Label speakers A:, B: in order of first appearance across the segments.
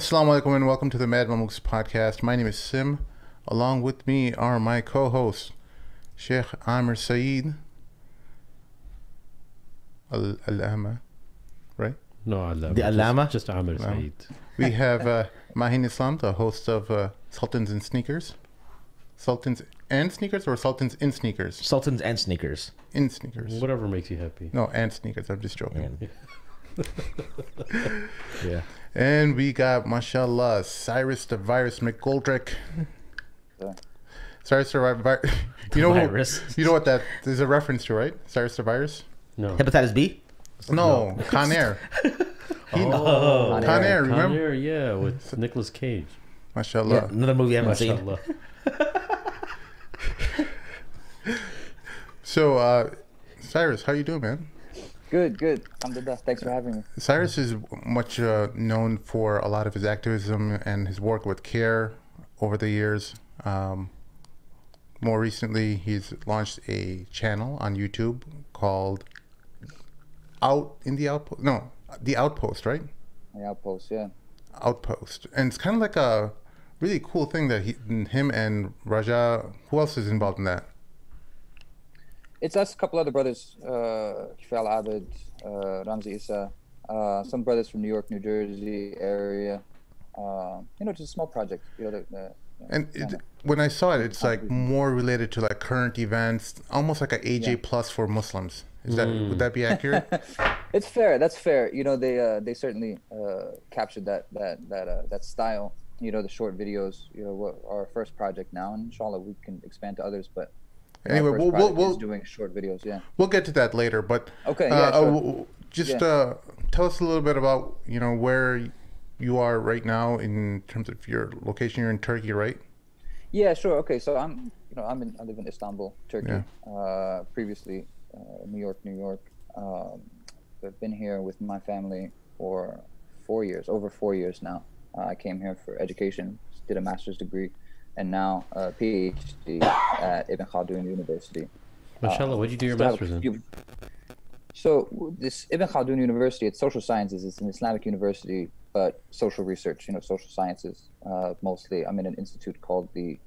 A: Assalamu alaikum and welcome to the Mad Mamluks podcast. My name is Sim. Along with me are my co-hosts, Sheikh Amir Saeed Al-Alama, right?
B: No, Alama.
C: The Alama?
B: Just Amir
A: Alama.
B: Saeed.
A: We have Mahin Islam, the host of Sultans and Sneakers. Sultans and Sneakers or Sultans in Sneakers?
C: Sultans and Sneakers.
A: In Sneakers.
B: Whatever makes you happy.
A: No, and Sneakers. I'm just joking.
C: Yeah.
A: And we got, mashallah, Cyrus the Virus McGoldrick. Cyrus the Virus. You know,
C: Virus.
A: You know what that is a reference to, right? Cyrus the Virus?
B: No.
C: Hepatitis B?
A: No, Con Air.
B: Oh,
A: Con Air,
B: Con
A: remember?
B: Air, yeah, with Nicolas Cage.
A: Mashallah.
C: Yeah, another movie I haven't seen.
B: Mashallah.
A: So, Cyrus, how you doing, man?
D: Good, good. Alhamdulillah. Thanks for having me.
A: Cyrus is much known for a lot of his activism and his work with CAIR over the years. More recently, he's launched a channel on YouTube called The Outpost, right?
D: The Outpost, yeah.
A: Outpost. And it's kind of like a really cool thing that him and Raja, who else is involved in that?
D: It's us, a couple other brothers, Kifal Abed, Ramzi Issa, some brothers from New York, New Jersey area. Just a small project.
A: When I saw it, it's like more related to like current events, almost like an AJ plus for Muslims. Would that be accurate?
D: It's fair. That's fair. They certainly captured that style. The short videos. Our first project now, and inshallah we can expand to others. But
A: anyway, we'll
D: doing short videos. Yeah.
A: We'll get to that later. But
D: okay. Yeah. Sure.
A: Just tell us a little bit about where you are right now in terms of your location. You're in Turkey, right?
D: Yeah. Sure. Okay. So I live in Istanbul, Turkey.
A: Yeah.
D: Previously, New York. I've been here with my family for over 4 years now. I came here for education, did a master's degree, and now a PhD at Ibn Khaldun University.
B: Mashallah, what did you do your master's in?
D: So this Ibn Khaldun University, it's social sciences. It's an Islamic university, but social research, social sciences mostly. I'm in an institute called the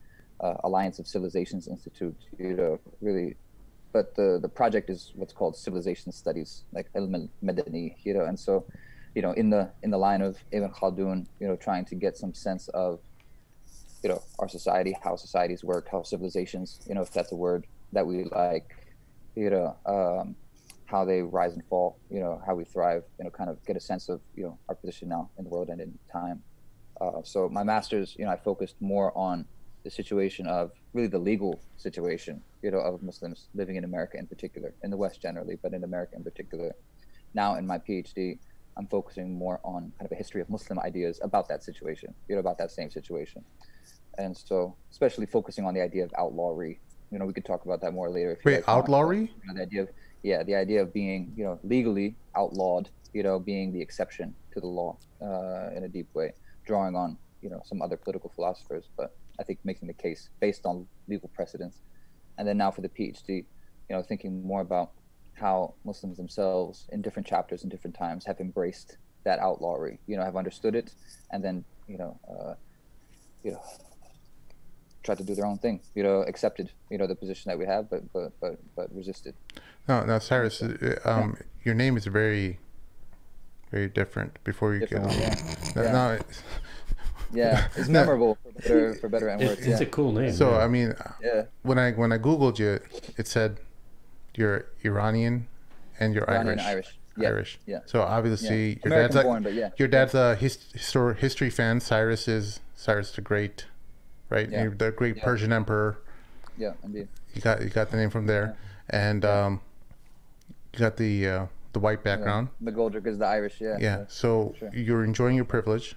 D: Alliance of Civilizations Institute, really. But the project is what's called civilization studies, like Ilm al-Madani, and so, in the line of Ibn Khaldun, trying to get some sense of, our society, how societies work, how civilizations, if that's a word that we like, how they rise and fall, how we thrive, kind of get a sense of, our position now in the world and in time. So my master's, I focused more on the situation of really the legal situation, of Muslims living in America in particular, in the West generally, but in America in particular. Now in my PhD, I'm focusing more on kind of a history of Muslim ideas about that situation, about that same situation. And so, especially focusing on the idea of outlawry. We could talk about that more later. If you
A: Wait, outlawry?
D: The idea of being, legally outlawed, being the exception to the law in a deep way, drawing on, some other political philosophers, but I think making the case based on legal precedents. And then now for the PhD, thinking more about how Muslims themselves in different chapters and different times have embraced that outlawry, have understood it, and then, tried to do their own thing, accepted, the position that we have, but resisted.
A: Now, Cyrus, your name is very, very different. Before you
D: Different,
A: go,
D: yeah, it's memorable for better and worse.
B: It's a cool name.
A: So
B: yeah.
A: I mean, when I Googled you, it said you're Iranian and you're
D: Iranian
A: Irish.
D: and Irish.
A: Irish.
D: Yeah.
A: So obviously your
D: American
A: dad's
D: born, but yeah.
A: Your dad's a history fan. Cyrus the Great, right?
D: Yeah.
A: The great Persian emperor.
D: Yeah, indeed.
A: You got the name from there, and you got the white background.
D: McGoldrick is the Irish. Yeah.
A: Yeah. So
D: sure.
A: you're enjoying your privilege.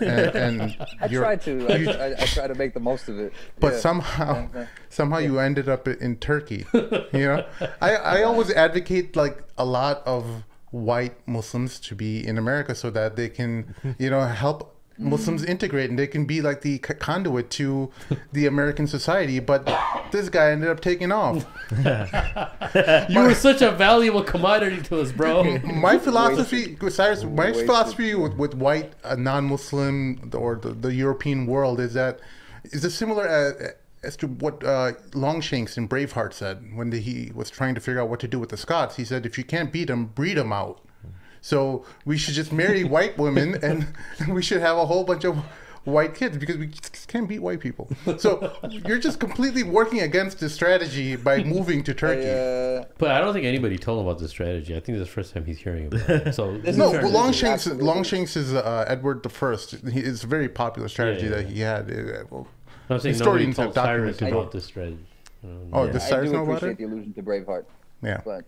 A: and
D: I try to. I try to make the most of it.
A: But somehow you ended up in Turkey. I always advocate like a lot of white Muslims to be in America so that they can, help Muslims integrate and they can be like the conduit to the American society, but this guy ended up taking off.
B: You were such a valuable commodity to us, bro.
A: My philosophy, Cyrus, my philosophy with white, non-Muslim, or the European world is similar as to what Longshanks in Braveheart said when he was trying to figure out what to do with the Scots. He said, if you can't beat them, breed them out. So we should just marry white women and we should have a whole bunch of white kids because we just can't beat white people. So you're just completely working against the strategy by moving to Turkey.
B: But I don't think anybody told him about this strategy. I think this is the first time he's hearing about it. So
A: no, but Longshanks is Edward the First. It's a very popular strategy that he had.
B: I'm saying nobody told Cyrus about this strategy.
A: Does Cyrus know about it?
D: I do appreciate the allusion to Braveheart.
A: Yeah.
D: But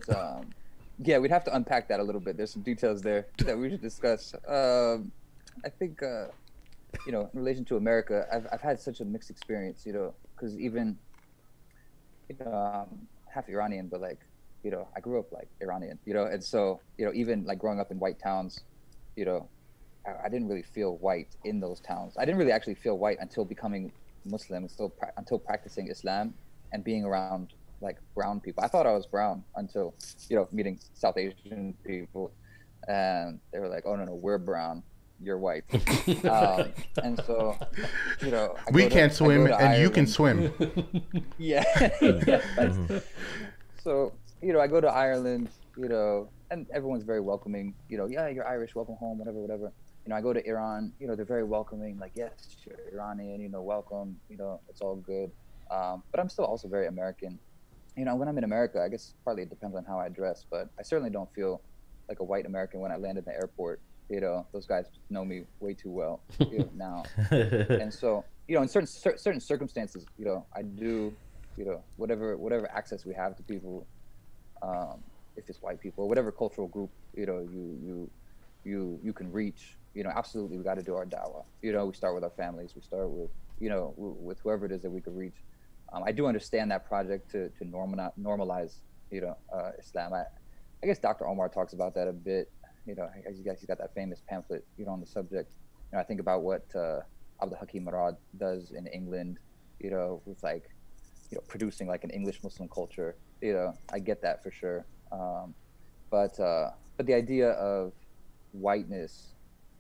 D: yeah, we'd have to unpack that a little bit. There's some details there that we should discuss. I think, in relation to America, I've had such a mixed experience, because even, half Iranian, but like, I grew up like Iranian, and so, even like growing up in white towns, I didn't really feel white in those towns. I didn't really actually feel white until becoming Muslim, until practicing Islam and being around like brown people. I thought I was brown until, meeting South Asian people, and they were like, "Oh no, we're brown, you're white." And so,
A: we can't swim, and Ireland. You can swim.
D: Yeah. So, I go to Ireland, and everyone's very welcoming. Yeah, you're Irish, welcome home, whatever. I go to Iran, they're very welcoming. Like, yes, you're Iranian, welcome. It's all good. But I'm still also very American. When I'm in America, I guess partly it depends on how I dress, but I certainly don't feel like a white American when I land in the airport. Those guys know me way too well now. And so, in certain circumstances, I do, whatever access we have to people, if it's white people, whatever cultural group, you can reach, absolutely we got to do our dawah. We start with our families, we start with, with whoever it is that we could reach. I do understand that project to normalize, Islam. I guess Dr. Omar talks about that a bit. He's got that famous pamphlet, on the subject. I think about what Abdul Hakim Murad does in England, with like, producing like an English Muslim culture. I get that for sure. But the idea of whiteness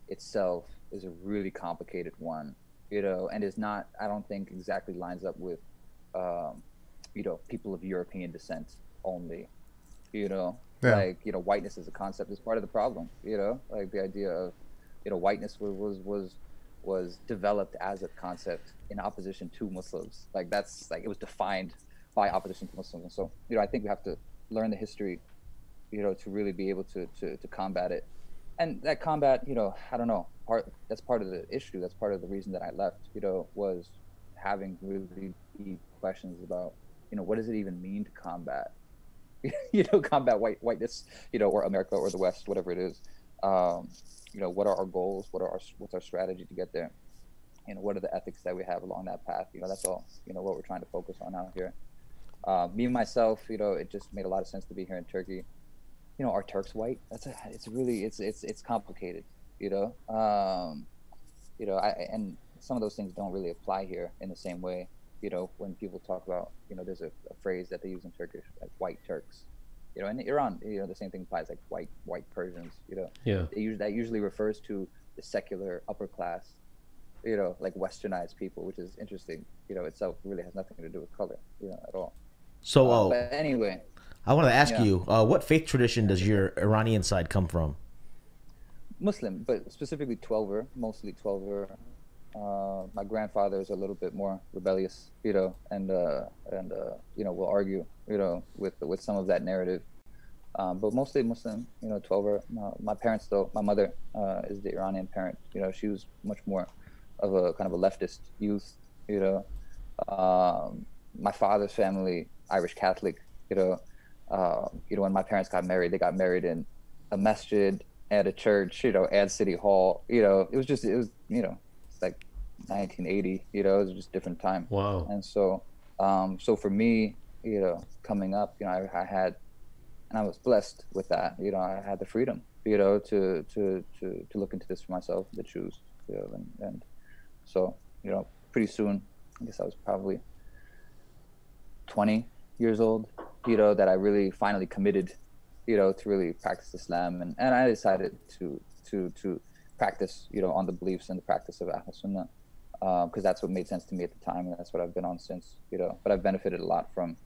D: itself is a really complicated one, and is not, I don't think, exactly lines up with people of European descent only, like, whiteness as a concept is part of the problem, like the idea of, whiteness was developed as a concept in opposition to Muslims. Like that's like, it was defined by opposition to Muslims. And so, I think we have to learn the history, to really be able to combat it. And that combat, I don't know, that's part of the issue. That's part of the reason that I left, was having really deep questions about, what does it even mean to combat, combat whiteness, or America or the West, whatever it is. What are our goals? What's our strategy to get there? What are the ethics that we have along that path? That's all, what we're trying to focus on out here. Me myself, it just made a lot of sense to be here in Turkey. Are Turks white? It's complicated, and some of those things don't really apply here in the same way. When people talk about, there's a phrase that they use in Turkish, like white Turks. In Iran, the same thing applies, like white Persians.
B: Yeah.
D: That usually refers to the secular upper class, like westernized people, which is interesting. Itself really has nothing to do with color, at all.
C: So,
D: but anyway,
C: I want to ask you, what faith tradition does your Iranian side come from?
D: Muslim, but specifically Twelver, mostly Twelver. My grandfather is a little bit more rebellious, and will argue, with some of that narrative. But mostly Muslim, Twelver. My parents, though, my mother is the Iranian parent. She was much more of a kind of a leftist youth. My father's family, Irish Catholic. When my parents got married, they got married in a masjid at a church, at City Hall. It was like 1980. It was just a different time.
B: Wow.
D: And so, so for me, coming up, I had, and I was blessed with that. I had the freedom, to look into this for myself, to choose, and so, pretty soon, I guess I was probably 20 years old, that I really finally committed, to really practice Islam, and I decided to practice, on the beliefs and the practice of Ahl Sunnah, because that's what made sense to me at the time, and that's what I've been on since, but I've benefited a lot from,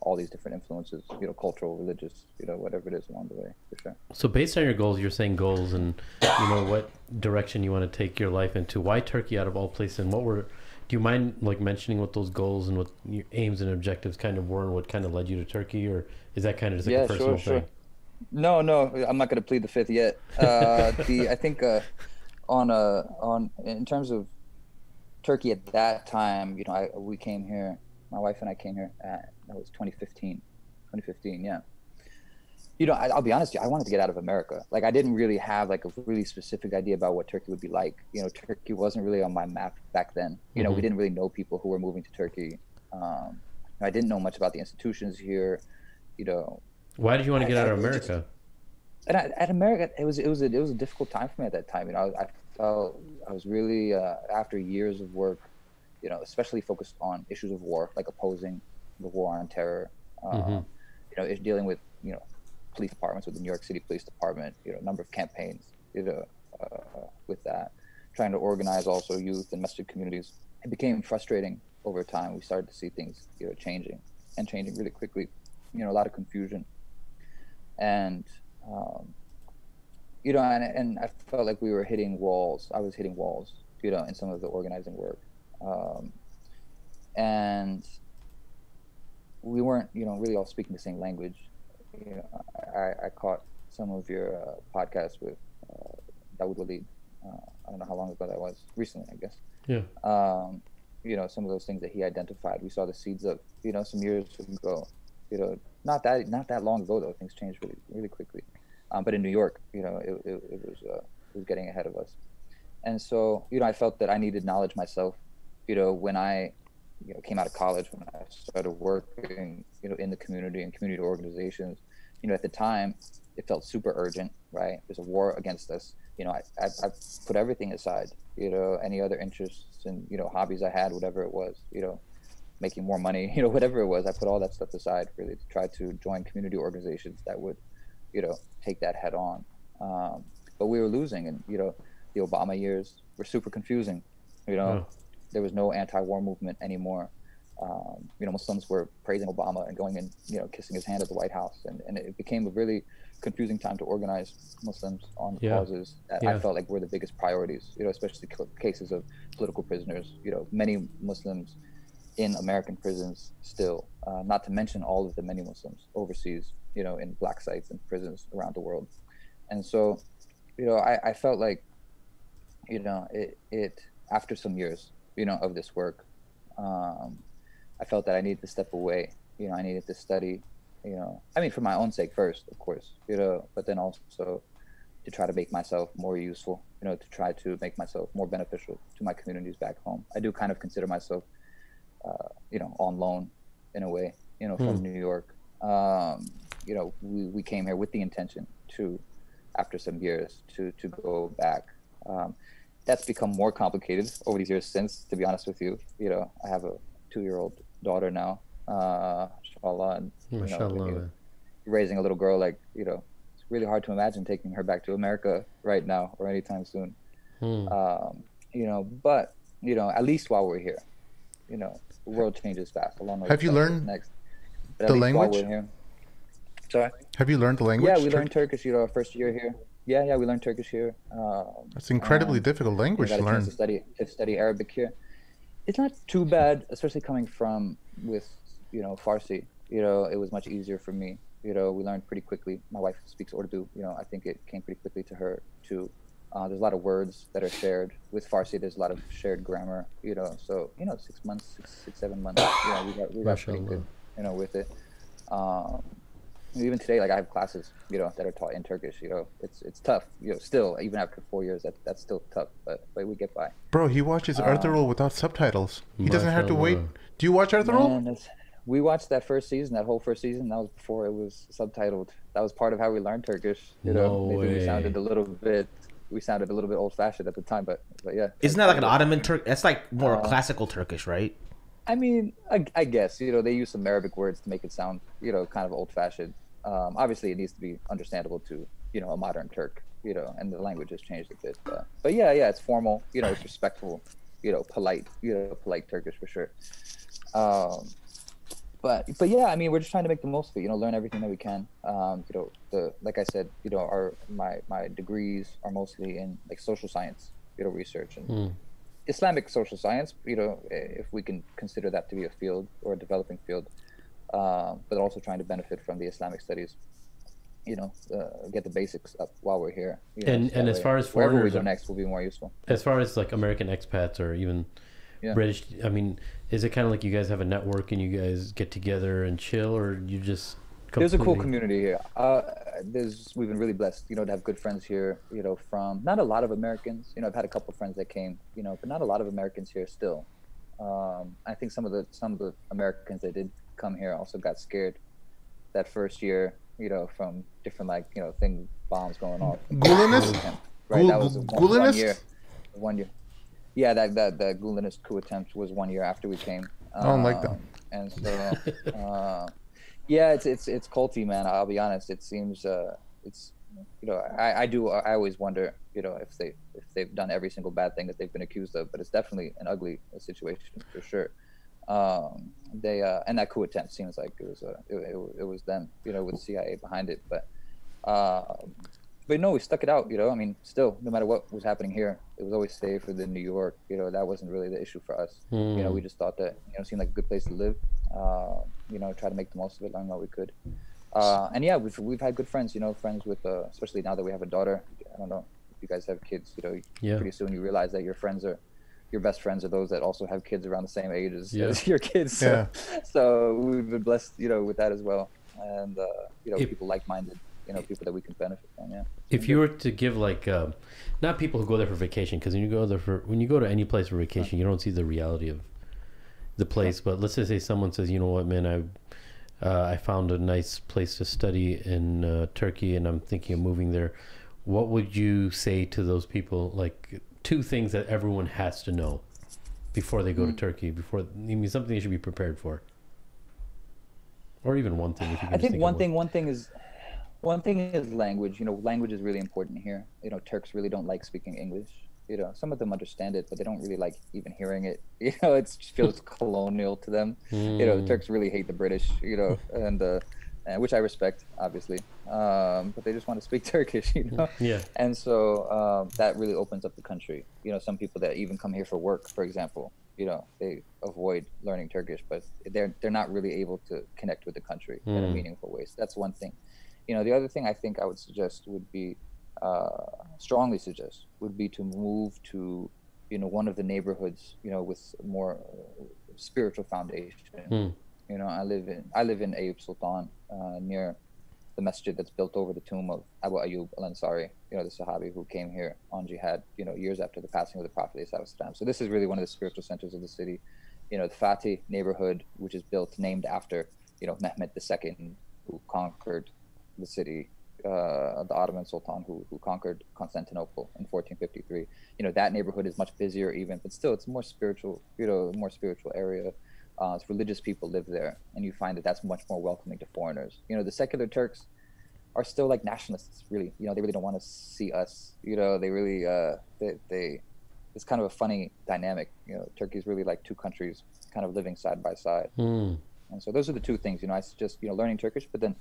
D: all these different influences, cultural, religious, whatever it is along the way, for sure.
B: So based on your goals, you're saying goals and, what direction you want to take your life into. Why Turkey out of all places? And do you mind like mentioning what those goals and what your aims and objectives kind of were and what kind of led you to Turkey? Or is that kind of just like a personal thing?
D: No, I'm not going to plead the fifth yet. I think in terms of Turkey at that time, we came here, my wife and I came here that was 2015, yeah. I'll be honest with you, I wanted to get out of America. Like, I didn't really have like a really specific idea about what Turkey would be like. Turkey wasn't really on my map back then. We didn't really know people who were moving to Turkey. I didn't know much about the institutions here.
B: Why did you want to get out of America?
D: At America, it was a difficult time for me at that time. I felt I was really after years of work, especially focused on issues of war, like opposing the war on terror. Dealing with police departments, with the New York City Police Department, a number of campaigns, with that, trying to organize also youth and masjid communities. It became frustrating over time. We started to see things, changing really quickly. A lot of confusion, and and I felt like we were hitting walls. I was hitting walls, in some of the organizing work, and we weren't, really all speaking the same language. I caught some of your podcasts with Dawood Walid. I don't know how long ago that was. Recently, I guess. Yeah. Some of those things that he identified, we saw the seeds of, some years ago. Not that long ago though. Things changed really, really quickly. But in New York, it was getting ahead of us. And so, I felt that I needed knowledge myself. When I came out of college, when I started working, in the community and community organizations, at the time, it felt super urgent, right? There's a war against us. I put everything aside, any other interests and, hobbies I had, whatever it was, making more money, whatever it was, I put all that stuff aside really to try to join community organizations that would, take that head on. But we were losing, and, the Obama years were super confusing, There was no anti-war movement anymore. Muslims were praising Obama and going and, kissing his hand at the White House. And it became a really confusing time to organize Muslims on causes that I felt like were the biggest priorities, especially cases of political prisoners, many Muslims in American prisons still, not to mention all of the many Muslims overseas, in black sites and prisons around the world. And so, I felt like, it after some years, of this work, I felt that I needed to step away. I needed to study, for my own sake first, of course, but then also to try to make myself more useful, to try to make myself more beneficial to my communities back home. I do kind of consider myself, on loan in a way, from New York. We came here with the intention to, after some years, to go back. That's become more complicated over these years since, to be honest with you. I have a 2-year-old daughter now, inshallah, and raising a little girl, like, it's really hard to imagine taking her back to America right now or anytime soon. But at least while we're here, the world changes fast.
A: Have you learned the language?
D: Sorry?
A: Have you learned the language?
D: Yeah, we learned Turkish, our first year here. Yeah, we learned Turkish here.
A: That's an incredibly difficult language to learn.
D: To study Arabic here. It's not too bad, especially coming from Farsi. It was much easier for me. We learned pretty quickly. My wife speaks Urdu. I think it came pretty quickly to her too. There's a lot of words that are shared with Farsi. There's a lot of shared grammar. So 6 months, 7 months. We got pretty good. With it. Even today, like, I have classes, that are taught in Turkish. It's tough. Still, even after 4 years, that's still tough. But we get by.
A: Bro, he watches Ertugrul without subtitles. He doesn't have to wait. Do you watch Ertugrul?
D: We watched that whole first season. That was before it was subtitled. That was part of how we learned Turkish.
B: No
D: maybe
B: way.
D: we sounded a little bit, we sounded a little bit old-fashioned at the time, but yeah.
C: Isn't that like an Ottoman Turk? That's like more classical Turkish, right?
D: I mean, I guess, they use some Arabic words to make it sound, kind of old-fashioned. Obviously, it needs to be understandable to, a modern Turk, and the language has changed a bit. But yeah, it's formal, it's respectful, polite, polite Turkish for sure. But yeah, I mean, we're just trying to make the most of it, learn everything that we can. Like I said, my degrees are mostly in like social science, research and Islamic social science, if we can consider that to be a field or a developing field, but also trying to benefit from the Islamic studies, get the basics up while we're here.
B: And as far as
D: wherever we
B: foreigners
D: go next will be more useful.
B: As far as like American expats or even British, I mean, is it kind of like you guys have a network and you guys get together and chill, or you just
D: There's a cool community here. We've been really blessed, to have good friends here, from not a lot of Americans. I've had a couple of friends that came, but not a lot of Americans here still. I think some of the Americans that did come here also got scared that first year, from different bombs going off.
A: Gulenist?
D: Right, that was one year. Yeah, that Gulenist coup attempt was 1 year after we came.
A: I don't like that.
D: And so, yeah, it's culty, man. I'll be honest. It seems it's I always wonder if they've done every single bad thing that they've been accused of, but it's definitely an ugly situation for sure. They and that coup attempt seems like it was them, with the CIA behind it, but no, we stuck it out. I mean, still, no matter what was happening here, it was always safer than New York. That wasn't really the issue for us. We just thought that it seemed like a good place to live. Try to make the most of it, learn what we could. And yeah, we've had good friends. Friends with especially now that we have a daughter. I don't know if you guys have kids. Pretty soon you realize that your best friends are those that also have kids around the same age as your kids. So we've been blessed, with that as well. And people like-minded. People that we can benefit from. Yeah.
B: If you were to give not people who go there for vacation, because when you go to any place for vacation, you don't see the reality of the place. But let's just say someone says, you know what, man, I found a nice place to study in Turkey, and I'm thinking of moving there. What would you say to those people? Like 2 things that everyone has to know before they go to Turkey. Something they should be prepared for, or even one thing. If you can
D: I think one thing is language. Language is really important here. Turks really don't like speaking English. Some of them understand it, but they don't really like even hearing it. It just feels colonial to them. The Turks really hate the British, and which I respect, obviously. But they just want to speak Turkish,
B: Yeah.
D: And so that really opens up the country. Some people that even come here for work, for example, they avoid learning Turkish, but they're not really able to connect with the country in a meaningful way. So that's one thing. The other thing I think I would suggest would be, strongly suggest, would be to move to, one of the neighborhoods, with more spiritual foundation. I live in Ayub Sultan, near the masjid that's built over the tomb of Abu Ayyub al-Ansari, the Sahabi who came here on jihad, years after the passing of the Prophet. So this is really one of the spiritual centers of the city. The Fatih neighborhood, which is named after, Mehmed II, who conquered the city, the Ottoman Sultan who conquered Constantinople in 1453. That neighborhood is much busier even, but still it's more spiritual, more spiritual area. It's religious people live there, and you find that that's much more welcoming to foreigners. The secular Turks are still like nationalists, really. They really don't want to see us. They really, it's kind of a funny dynamic. Turkey's really like 2 countries kind of living side by side. And so those are the 2 things, I suggest, learning Turkish, but then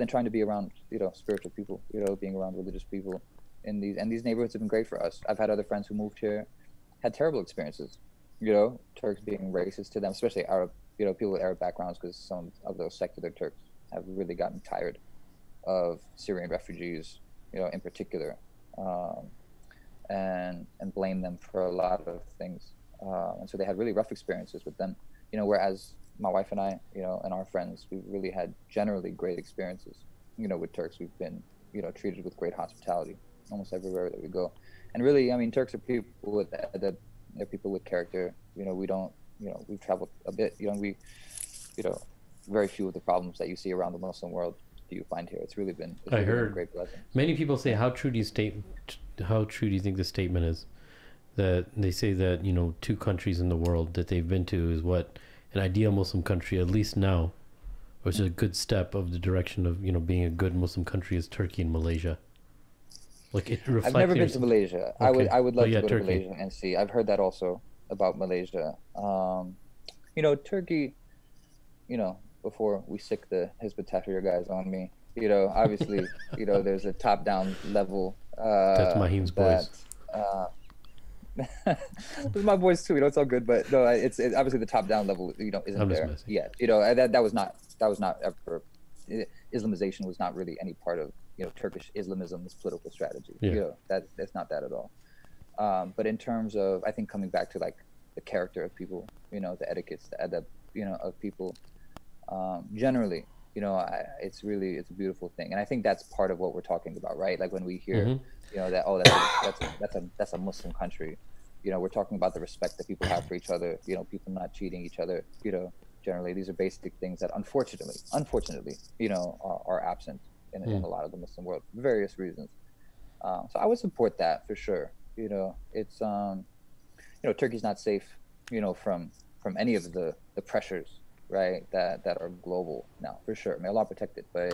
D: trying to be around, spiritual people, being around religious people and these neighborhoods have been great for us. I've had other friends who moved here, had terrible experiences, Turks being racist to them, especially Arab, people with Arab backgrounds, because some of those secular Turks have really gotten tired of Syrian refugees, in particular, and blame them for a lot of things. And so they had really rough experiences with them, whereas my wife and I, and our friends, we've really had generally great experiences, with Turks. We've been, treated with great hospitality almost everywhere that we go. And really, I mean, Turks are people they're people with character. We don't, we've traveled a bit, very few of the problems that you see around the Muslim world do you find here. It's really been,
B: I heard
D: a great blessing.
B: Many people say, how true do you how true do you think the statement is that they say that, you know, two countries in the world that they've been to is what an ideal Muslim country, at least now, which is a good step of the direction of, you know, being a good Muslim country, is Turkey and Malaysia. Like it reflects.
D: I've never been to Malaysia.
B: Okay.
D: I would love
B: yeah,
D: to go
B: Turkey.
D: to Malaysia and see. I've heard that also about Malaysia. You know, Turkey, you know, before we sick the Hizb ut-Tahrir guys on me, you know, obviously, you know, there's a top-down level.
B: That's Mahim's boys.
D: Those are my boys too. You know, it's all good, but no, it's obviously the top-down level. You know, isn't there yet. You know, that was not ever. Islamization was not really any part of, you know, Turkish Islamism's political strategy.
B: Yeah.
D: You know, that's not that at all. But in terms of, I think coming back to like the character of people, you know, the etiquettes, the adab, you know, of people, generally, you know, it's a beautiful thing, and I think that's part of what we're talking about, right? Like when we hear, you know, that that's a Muslim country, you know, we're talking about the respect that people have for each other, you know, people not cheating each other, you know, generally these are basic things that unfortunately, you know, are absent in a lot of the Muslim world for various reasons. So I would support that for sure. You know, it's you know, Turkey's not safe, you know, from any of the pressures, right, that are global now, for sure. May Allah protect it, but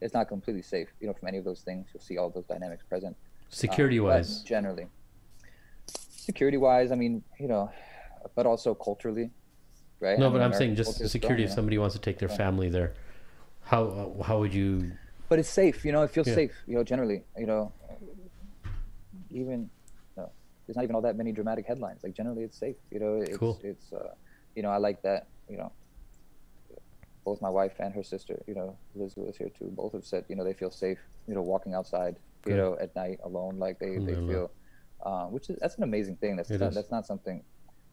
D: it's not completely safe, you know, from any of those things. You'll see all those dynamics present.
B: Security-wise,
D: generally, security-wise, I mean, you know, but also culturally, right?
B: No, but I'm saying just security. If somebody wants to take their family there, how would you?
D: But it's safe, you know. It feels safe, you know. Generally, you know, even there's not even all that many dramatic headlines. Like generally, it's safe, you know. It's
B: cool.
D: It's you know, I like that. You know, both my wife and her sister, you know, Liz was here too. Both have said, you know, they feel safe, you know, walking outside, you know, at night alone. Like they feel, that's an amazing thing. That's not something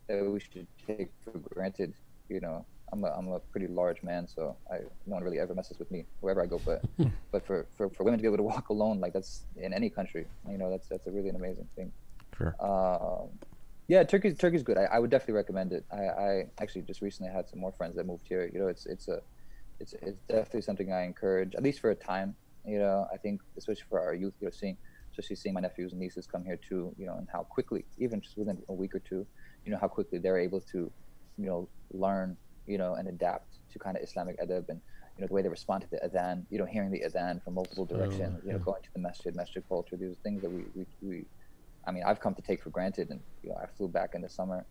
D: that we should take for granted. You know, I'm a pretty large man, so no one really ever messes with me wherever I go. But for women to be able to walk alone, like that's in any country, you know, that's a really an amazing thing.
C: Sure.
D: Yeah, Turkey's good. I would definitely recommend it. I actually just recently had some more friends that moved here. You know, it's definitely something I encourage, at least for a time. You know, I think especially for our youth, you know, especially seeing my nephews and nieces come here too, you know, and how quickly, even just within a week or two, you know, how quickly they're able to, you know, learn, you know, and adapt to kind of Islamic adab, and, you know, the way they respond to the adhan, you know, hearing the adhan from multiple directions, you know, going to the masjid culture. These are things that we I mean, I've come to take for granted. And, you know, I flew back in the summer,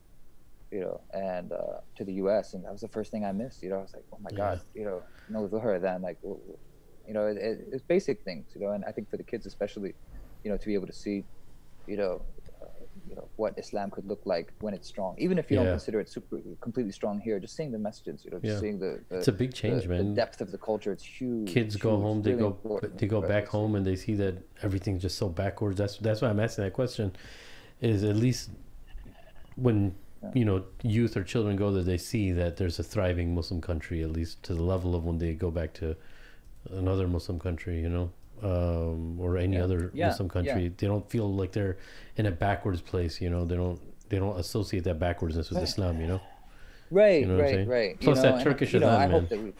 D: you know, and to the US, and that was the first thing I missed. You know, I was like, oh my God, you know, no Dhuhr adhan, like, you know, it's basic things, you know, and I think for the kids especially, you know, to be able to see, you know, what Islam could look like when it's strong, even if you don't consider it completely strong here. Just seeing the messages, you know, just seeing the
B: it's a big change, man.
D: The depth of the culture, it's huge.
B: Kids go home, they go back home, and they see that everything's just so backwards. That's why I'm asking that question. Is at least when you know, youth or children go there, they see that there's a thriving Muslim country, at least to the level of when they go back to another Muslim country, you know. Or any other Muslim country, they don't feel like they're in a backwards place, you know. They don't associate that backwardness with Islam, you know.
D: Right,
B: you know
D: right.
B: Plus
D: you know,
B: that Turkish
D: adhan,
B: man.
D: I hope that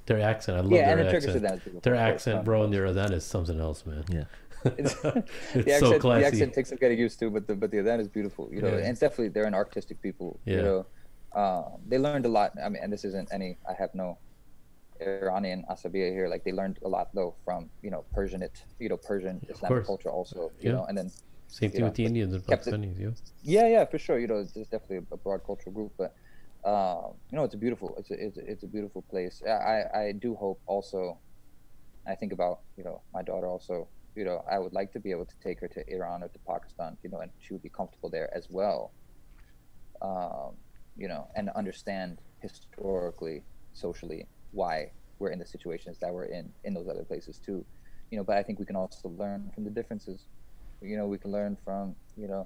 B: their accent, I love their accent. Their
D: course,
B: accent, bro, and their adhan is something else, man.
C: Yeah.
B: It's
D: so classy. The accent takes some getting used to, but the adhan is beautiful, you know. And it's definitely, they're an artistic people, you know. They learned a lot. I mean, and this isn't any, I have no Iranian asabiya here. Like they learned a lot though from, you know, Persian Islamic culture also, you know, and then
B: same thing with the Indians and Pakistanis,
D: yeah, for sure. You know, it's definitely a broad cultural group, but you know, it's a beautiful place. I do hope also, I think about, you know, my daughter also, you know, I would like to be able to take her to Iran or to Pakistan, you know, and she would be comfortable there as well, you know, and understand historically, socially, why we're in the situations that we're in those other places too, you know. But I think we can also learn from the differences. You know, we can learn from, you know,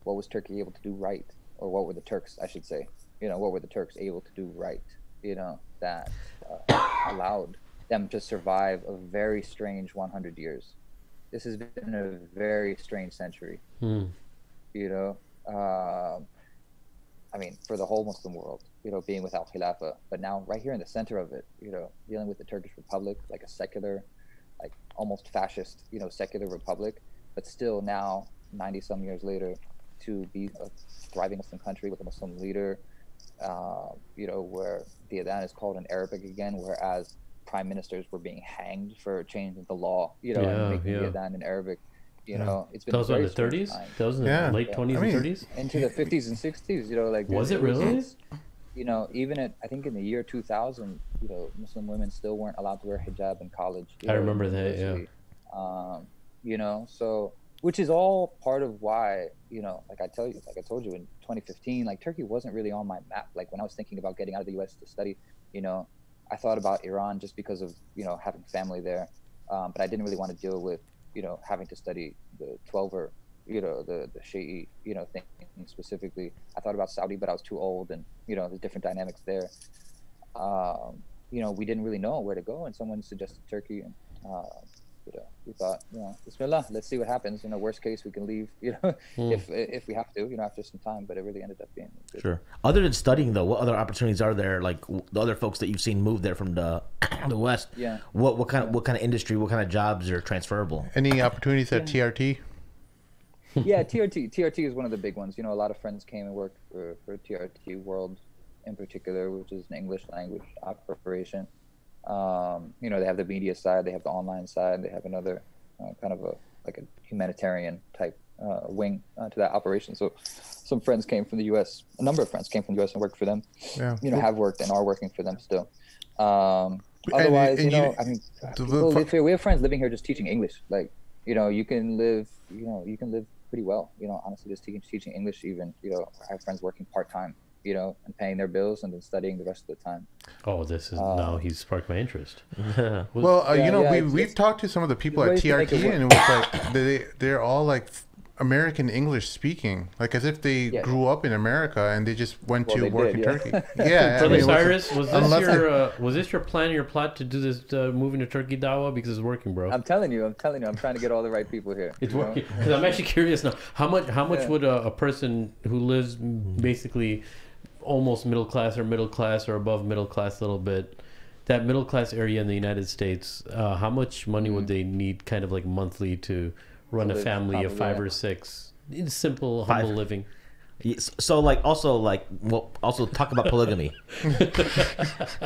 D: what was Turkey able to do right, or what were the Turks, I should say, you know, what were the Turks able to do right, you know, that allowed them to survive a very strange 100 years. This has been a very strange century, you know. I mean, for the whole Muslim world, you know, being without Khilafah, but now right here in the center of it, you know, dealing with the Turkish Republic, like a secular, like almost fascist, you know, secular republic, but still now 90 some years later, to be a thriving Muslim country with a Muslim leader, where the Adhan is called in Arabic again, whereas prime ministers were being hanged for changing the law, and making the Adhan in Arabic. It's been
B: That was in
D: very
B: the
D: strange
B: 30s.
D: time.
B: That was in the late 20s and 30s.
D: Into the 50s and 60s. Like
B: Was it really?
D: Even I think in the year 2000, Muslim women still weren't allowed to wear hijab in college.
B: I remember that. Yeah.
D: So which is all part of why, like I told you in 2015, like Turkey wasn't really on my map. Like when I was thinking about getting out of the U.S. to study, I thought about Iran just because of, having family there. But I didn't really want to deal with, having to study the 12er, the Shi'i, thing specifically. I thought about Saudi, but I was too old, and, there's different dynamics there. We didn't really know where to go, and someone suggested Turkey, and, we thought, Bismillah, let's see what happens. Worst case, we can leave, if we have to, after some time. But it really ended up being good.
C: Sure. Other than studying, though, what other opportunities are there? Like the other folks that you've seen move there from the West.
D: Yeah.
C: What kind of industry? What kind of jobs are transferable?
A: Any opportunities at TRT?
D: Yeah, TRT is one of the big ones. A lot of friends came and worked for TRT World in particular, which is an English language operation. They have the media side, they have the online side, they have another kind of a humanitarian type wing to that operation. So some friends came from the U.S. A number of friends came from the U.S. and worked for them. Yeah. Have worked and are working for them still. Otherwise, we have friends living here just teaching English. Like, you can live pretty well. Honestly, just teaching English. Even I have friends working part-time. And paying their bills and then studying the rest of the time.
B: Oh, this is now he's sparked my interest.
A: We've talked to some of the people at TRT, and it was like they're all like American English speaking, like as if they grew up in America and they just went to work in Turkey. Yeah.
B: Brother Cyrus, was this your plan, your plot to do this moving to Turkey dawah? Because it's working, bro.
D: I'm telling you, I'm trying to get all the right people here.
B: It's working. Because I'm actually curious now. How much would a person who lives basically almost middle class or above middle class a little bit, that middle class area in the United States, how much money would they need kind of like monthly to run a family of 5 or 6 in humble living?
C: So also talk about polygamy.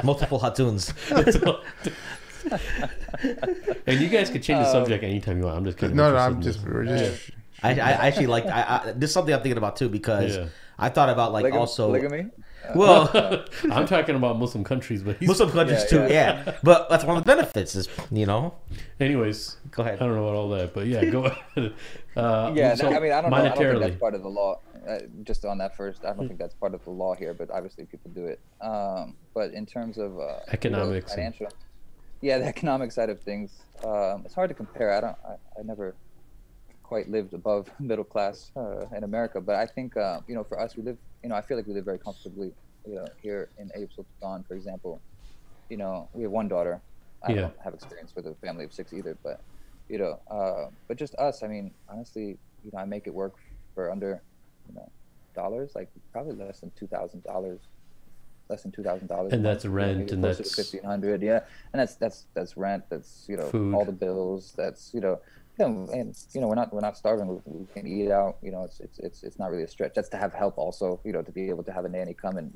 C: Multiple hatuns.
B: And you guys could change the subject anytime you want. I'm just kidding.
C: I actually like this is something I'm thinking about too, because I thought about
D: polygamy.
C: Well,
B: I'm talking about Muslim countries, but
C: Muslim countries too. Yeah, but that's one of the benefits is
B: Anyways,
C: go ahead.
B: I don't know about all that, but go ahead.
D: I don't know. I don't think that's part of the law. Just on that first, I don't think that's part of the law here, but obviously people do it. But in terms of
B: economics,
D: financial, the economic side of things, it's hard to compare. I never quite lived above middle class in America, but I think for us, we live. I feel like we live very comfortably. Here in Ayub Sultan, for example, we have one daughter. I don't have experience with a family of 6 either, but but just us. I mean, honestly, I make it work for under dollars, like probably less than $2,000.
B: And that's rent, and that's
D: $1,500. Yeah, and that's rent. That's
B: food.
D: All the bills. That's and we're not starving. We can eat out. It's not really a stretch. That's to have help also. To be able to have a nanny come and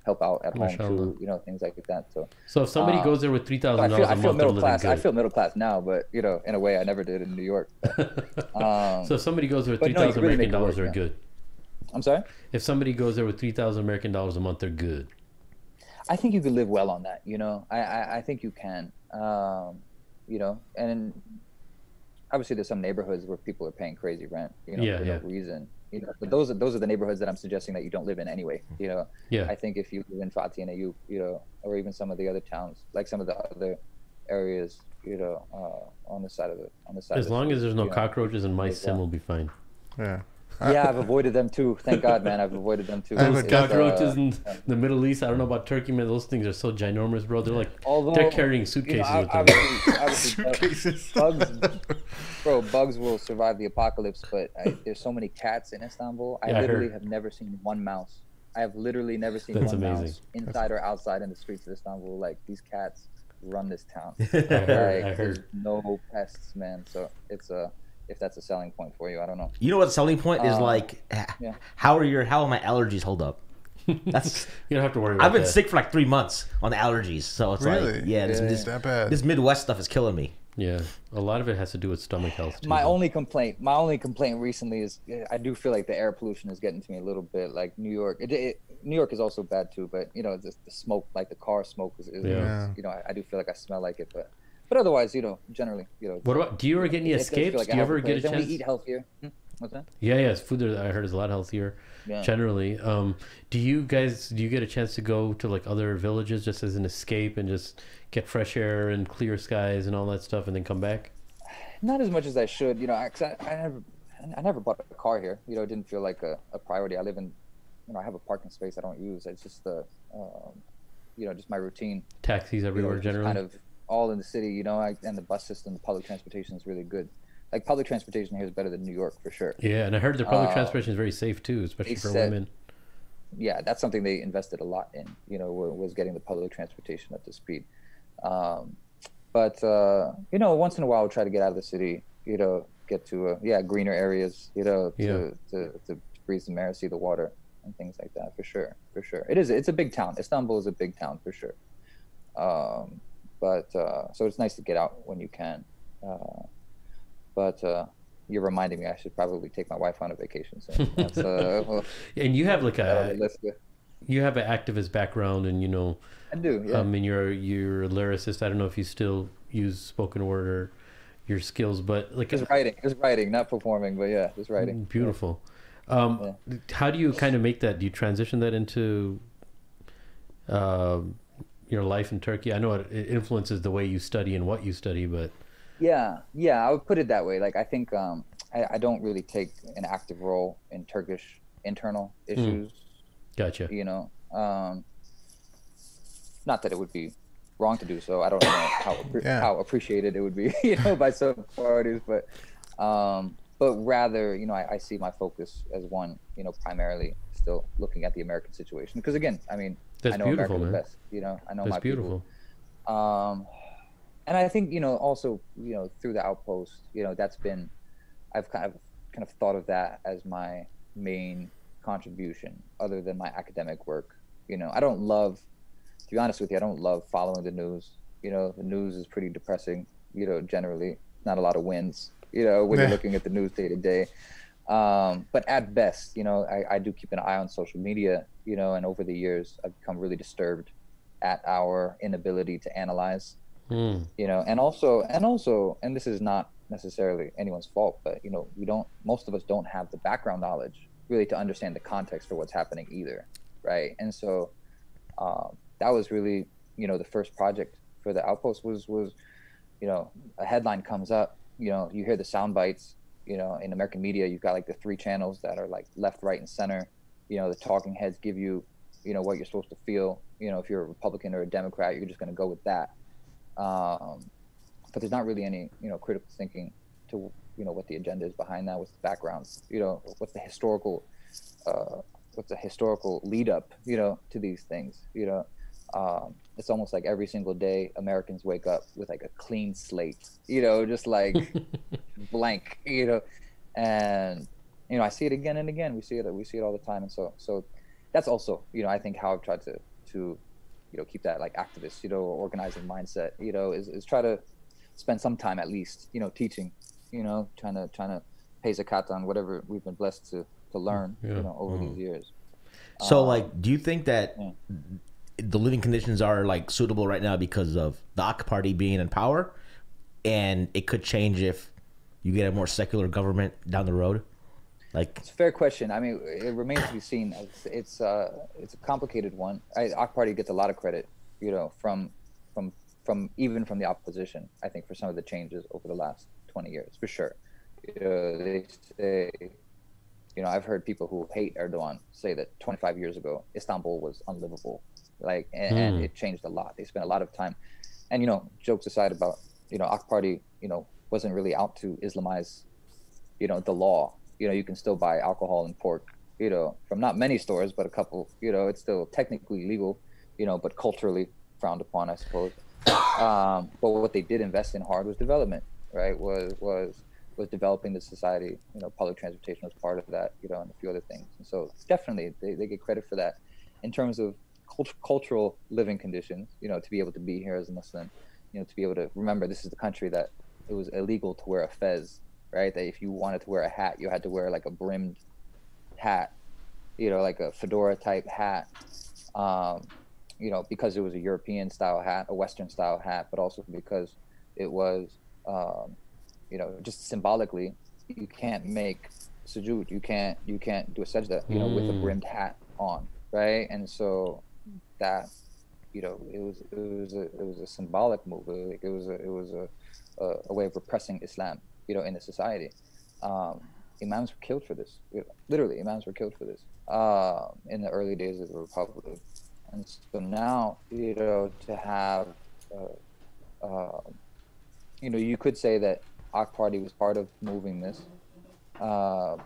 D: help out at home too. Things like that.
B: So if somebody goes there with $3,000 a month,
D: I feel middle class. I feel middle class now, but in a way I never did in New York.
B: So if somebody goes there with $3,000 American dollars, they're good.
D: I'm sorry? If
B: somebody goes there with $3,000 American dollars a month, they're good.
D: I think you could live well on that. I think you can. And obviously there's some neighborhoods where people are paying crazy rent, for no reason. But those are the neighborhoods that I'm suggesting that you don't live in anyway. I think if you live in Fatih and Ayub, or even some of the other towns, like some of the other areas, on the side of the
B: as long as there's no cockroaches and mice, Sim will be fine.
A: Yeah.
D: I've avoided them too. Thank God, man. I've avoided them too.
B: Those cockroaches in the Middle East, I don't know about Turkey, man. Those things are so ginormous, bro. They're like, they're carrying suitcases with them.
D: Obviously, suitcases. Bugs will survive the apocalypse, but there's so many cats in Istanbul. I literally have never seen one mouse. I have literally never seen one mouse inside or outside in the streets of Istanbul. Like, these cats run this town. There's no pests, man. So it's if that's a selling point for you. I don't know.
C: You know what the selling point is like?
D: Yeah.
C: How are my allergies hold up? That's
B: You don't have to worry about
C: I've been
B: that.
C: sick for like 3 months on allergies, so it's
A: Really?
C: like this
A: that bad?
C: this Midwest stuff is killing me.
B: Yeah, a lot of it has to do with stomach health too.
D: My
B: though.
D: only complaint recently is I do feel like the air pollution is getting to me a little bit. Like New York, New York is also bad too. But you know, the smoke, like the car smoke, is
A: Yeah.
D: you know, I do feel like I smell like it. But otherwise, you know, generally, you know.
B: What about? Do you ever get any
D: it does feel
B: escapes?
D: like
B: Do you ever
D: healthy
B: get a
D: place. And
B: chance?
D: we eat healthier. What's that?
B: Yeah, food there I heard is a lot healthier.
D: Yeah.
B: Generally, do you get a chance to go to like other villages just as an escape and just get fresh air and clear skies and all that stuff, and then come back?
D: Not as much as I should, you know. I never bought a car here. You know, it didn't feel like a priority. I live in, you know, I have a parking space I don't use. It's just you know, just my routine.
B: Taxis everywhere,
D: You know, just
B: generally.
D: kind of all in the city, you know, and the bus system, the public transportation is really good. Like public transportation here is better than New York for sure.
B: Yeah, and I heard the public transportation is very safe too, especially
D: they
B: for
D: said-
B: women.
D: Yeah, that's something they invested a lot in. You know, was getting the public transportation up to speed. But you know, once in a while, we'll try to get out of the city. You know, get to greener areas. You know, to breathe some air, see the water, and things like that. For sure. It's a big town. Istanbul is a big town for sure. But so it's nice to get out when you can. But you're reminding me I should probably take my wife on a vacation soon. That's, well,
B: And you have like
D: let's go.
B: you have an activist background, and you know,
D: I do. Yeah.
B: and you're a lyricist. I don't know if you still use spoken word or your skills, but like
D: Just writing, not performing, but yeah, just writing.
B: Beautiful. How do you kind of make that? Do you transition that into your life in Turkey? I know it influences the way you study and what you study, but
D: Yeah, I would put it that way. Like I think I don't really take an active role in Turkish internal issues.
B: gotcha.
D: You know, not that it would be wrong to do so. I don't know how appreciated it would be, you know, by some parties, but rather, you know, I see my focus as one, you know, primarily still looking at the American situation. Because again, I mean,
B: That's
D: I know
B: beautiful,
D: America the
B: man.
D: best, you know, I know
B: That's
D: my
B: beautiful.
D: people. And I think, you know, also, you know, through the Outpost, you know, I've kind of thought of that as my main contribution other than my academic work. You know, to be honest with you, I don't love following the news. You know, the news is pretty depressing, you know, generally not a lot of wins, you know, when you're looking at the news day to day. But at best, you know, I do keep an eye on social media, you know, and over the years, I've become really disturbed at our inability to analyze, you know, and also, and this is not necessarily anyone's fault, but, you know, most of us don't have the background knowledge really to understand the context for what's happening either. Right. And so, that was really, you know, the first project for the Outpost was, you know, a headline comes up, you know, you hear the sound bites, you know, in American media, you've got like the 3 channels that are like left, right, and center. You know, the talking heads give you, you know, what you're supposed to feel. You know, if you're a Republican or a Democrat, you're just going to go with that. But there's not really any, you know, critical thinking to, you know, what the agenda is behind that, what's the background, you know, what's the historical lead up, you know, to these things, you know. It's almost like every single day Americans wake up with like a clean slate, you know, just like blank, you know, and, you know, I see it again and again. We see it all the time. And so that's also, you know, I think how I've tried to, you know, keep that like activist, you know, organizing mindset, you know, is try to spend some time at least, you know, teaching, you know, trying to pay zakat on whatever we've been blessed to learn, you know, over these years.
C: So like, do you think that the living conditions are like suitable right now because of the AK party being in power, and it could change if you get a more secular government down the road? Like,
D: It's a fair question. I mean, it remains to be seen. It's a complicated one. AK party gets a lot of credit, you know, from even from the opposition, I think, for some of the changes over the last 20 years, for sure. You know, they say, you know, I've heard people who hate Erdogan say that 25 years ago, Istanbul was unlivable. Like, and it changed a lot. They spent a lot of time, and, you know, jokes aside about, you know, AK party, you know, wasn't really out to Islamize, you know, the law. You know, you can still buy alcohol and pork, you know, from not many stores, but a couple, you know, it's still technically legal, you know, but culturally frowned upon, I suppose. But what they did invest in hard was development, right? Was was developing the society. Public transportation was part of that, and a few other things. And so definitely they get credit for that in terms of cultural living conditions, to be able to be here as a Muslim, to be able to remember this is the country that it was illegal to wear a fez, right? That if you wanted to wear a hat, you had to wear like a brimmed hat, like a fedora type hat, because it was a European style hat, a Western style hat, but also because it was, just symbolically, you can't make sujood, you can't do a sajda, with a brimmed hat on, right? And so that, it was a symbolic move. Like it was a way of repressing Islam, in the society. Imams were killed for this. Literally, imams were killed for this in the early days of the Republic. And so now, to have, you could say that AK Party was part of moving this,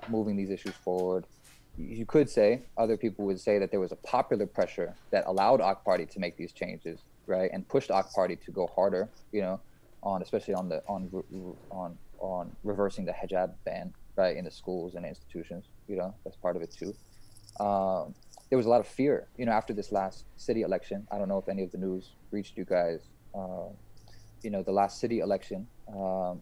D: moving these issues forward. You could say, other people would say that there was a popular pressure that allowed AK Party to make these changes, right, and pushed AK Party to go harder, especially on reversing the hijab ban, right, in the schools and institutions. That's part of it too. There was a lot of fear, after this last city election. I don't know if any of the news reached you guys. The last city election,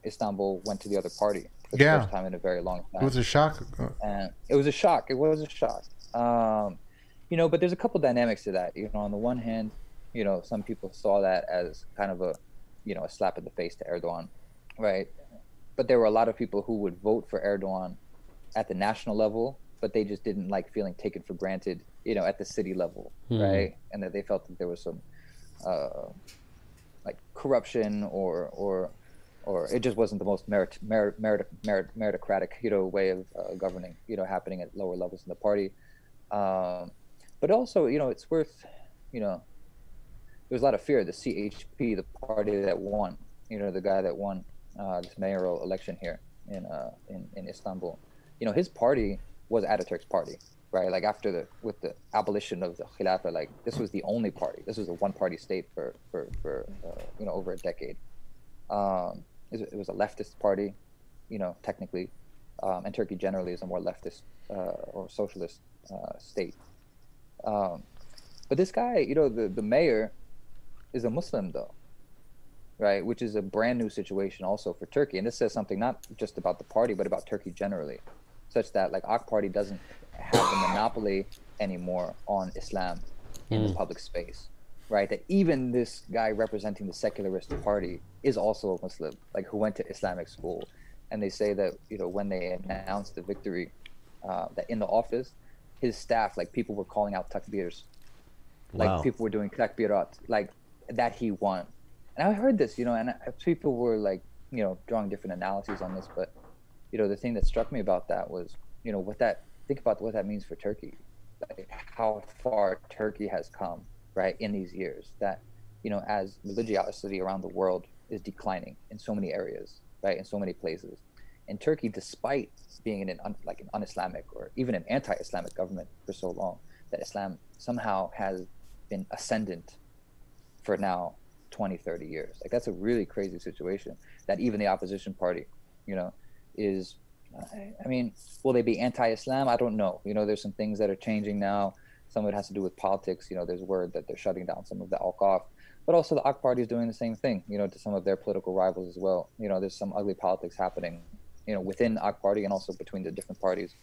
D: Istanbul went to the other party for the first time in a very long time.
A: It was a shock.
D: And it was a shock. It was a shock. But there's a couple dynamics to that. On the one hand, some people saw that as kind of a slap in the face to Erdogan, right? But there were a lot of people who would vote for Erdogan at the national level, but they just didn't like feeling taken for granted, at the city level, right? And that they felt that there was some like corruption or it just wasn't the most meritocratic, way of governing, happening at lower levels in the party. But also, it's worth, there was a lot of fear. The CHP, the party that won, the guy that won this mayoral election here in Istanbul, his party was Ataturk's party, right? Like with the abolition of the Khilafah, like this was the only party. This was a one-party state for over a decade. It was a leftist party, technically, and Turkey generally is a more leftist or socialist state. But this guy, the mayor is a Muslim though, right? Which is a brand new situation also for Turkey. And this says something not just about the party, but about Turkey generally, such that like AK Party doesn't have the monopoly anymore on Islam in the public space, right? That even this guy representing the secularist party is also a Muslim, like who went to Islamic school. And they say that, when they announced the victory, that in the office, his staff, like people were calling out takbirs. Like people were doing takbirat, like that he won. And I heard this, and people were like, drawing different analyses on this. But, the thing that struck me about that was, think about what that means for Turkey, like how far Turkey has come, right, in these years. That, as religiosity around the world is declining in so many areas, right, in so many places. And Turkey, despite being in an un-Islamic or even an anti-Islamic government for so long, that Islam somehow has been ascendant for now 20, 30 years. Like that's a really crazy situation that even the opposition party, is, I mean, will they be anti-Islam? I don't know. There's some things that are changing now. Some of it has to do with politics. There's word that they're shutting down some of the Al-Qaf, but also the AK Party is doing the same thing, to some of their political rivals as well. There's some ugly politics happening, within AK Party and also between the different parties.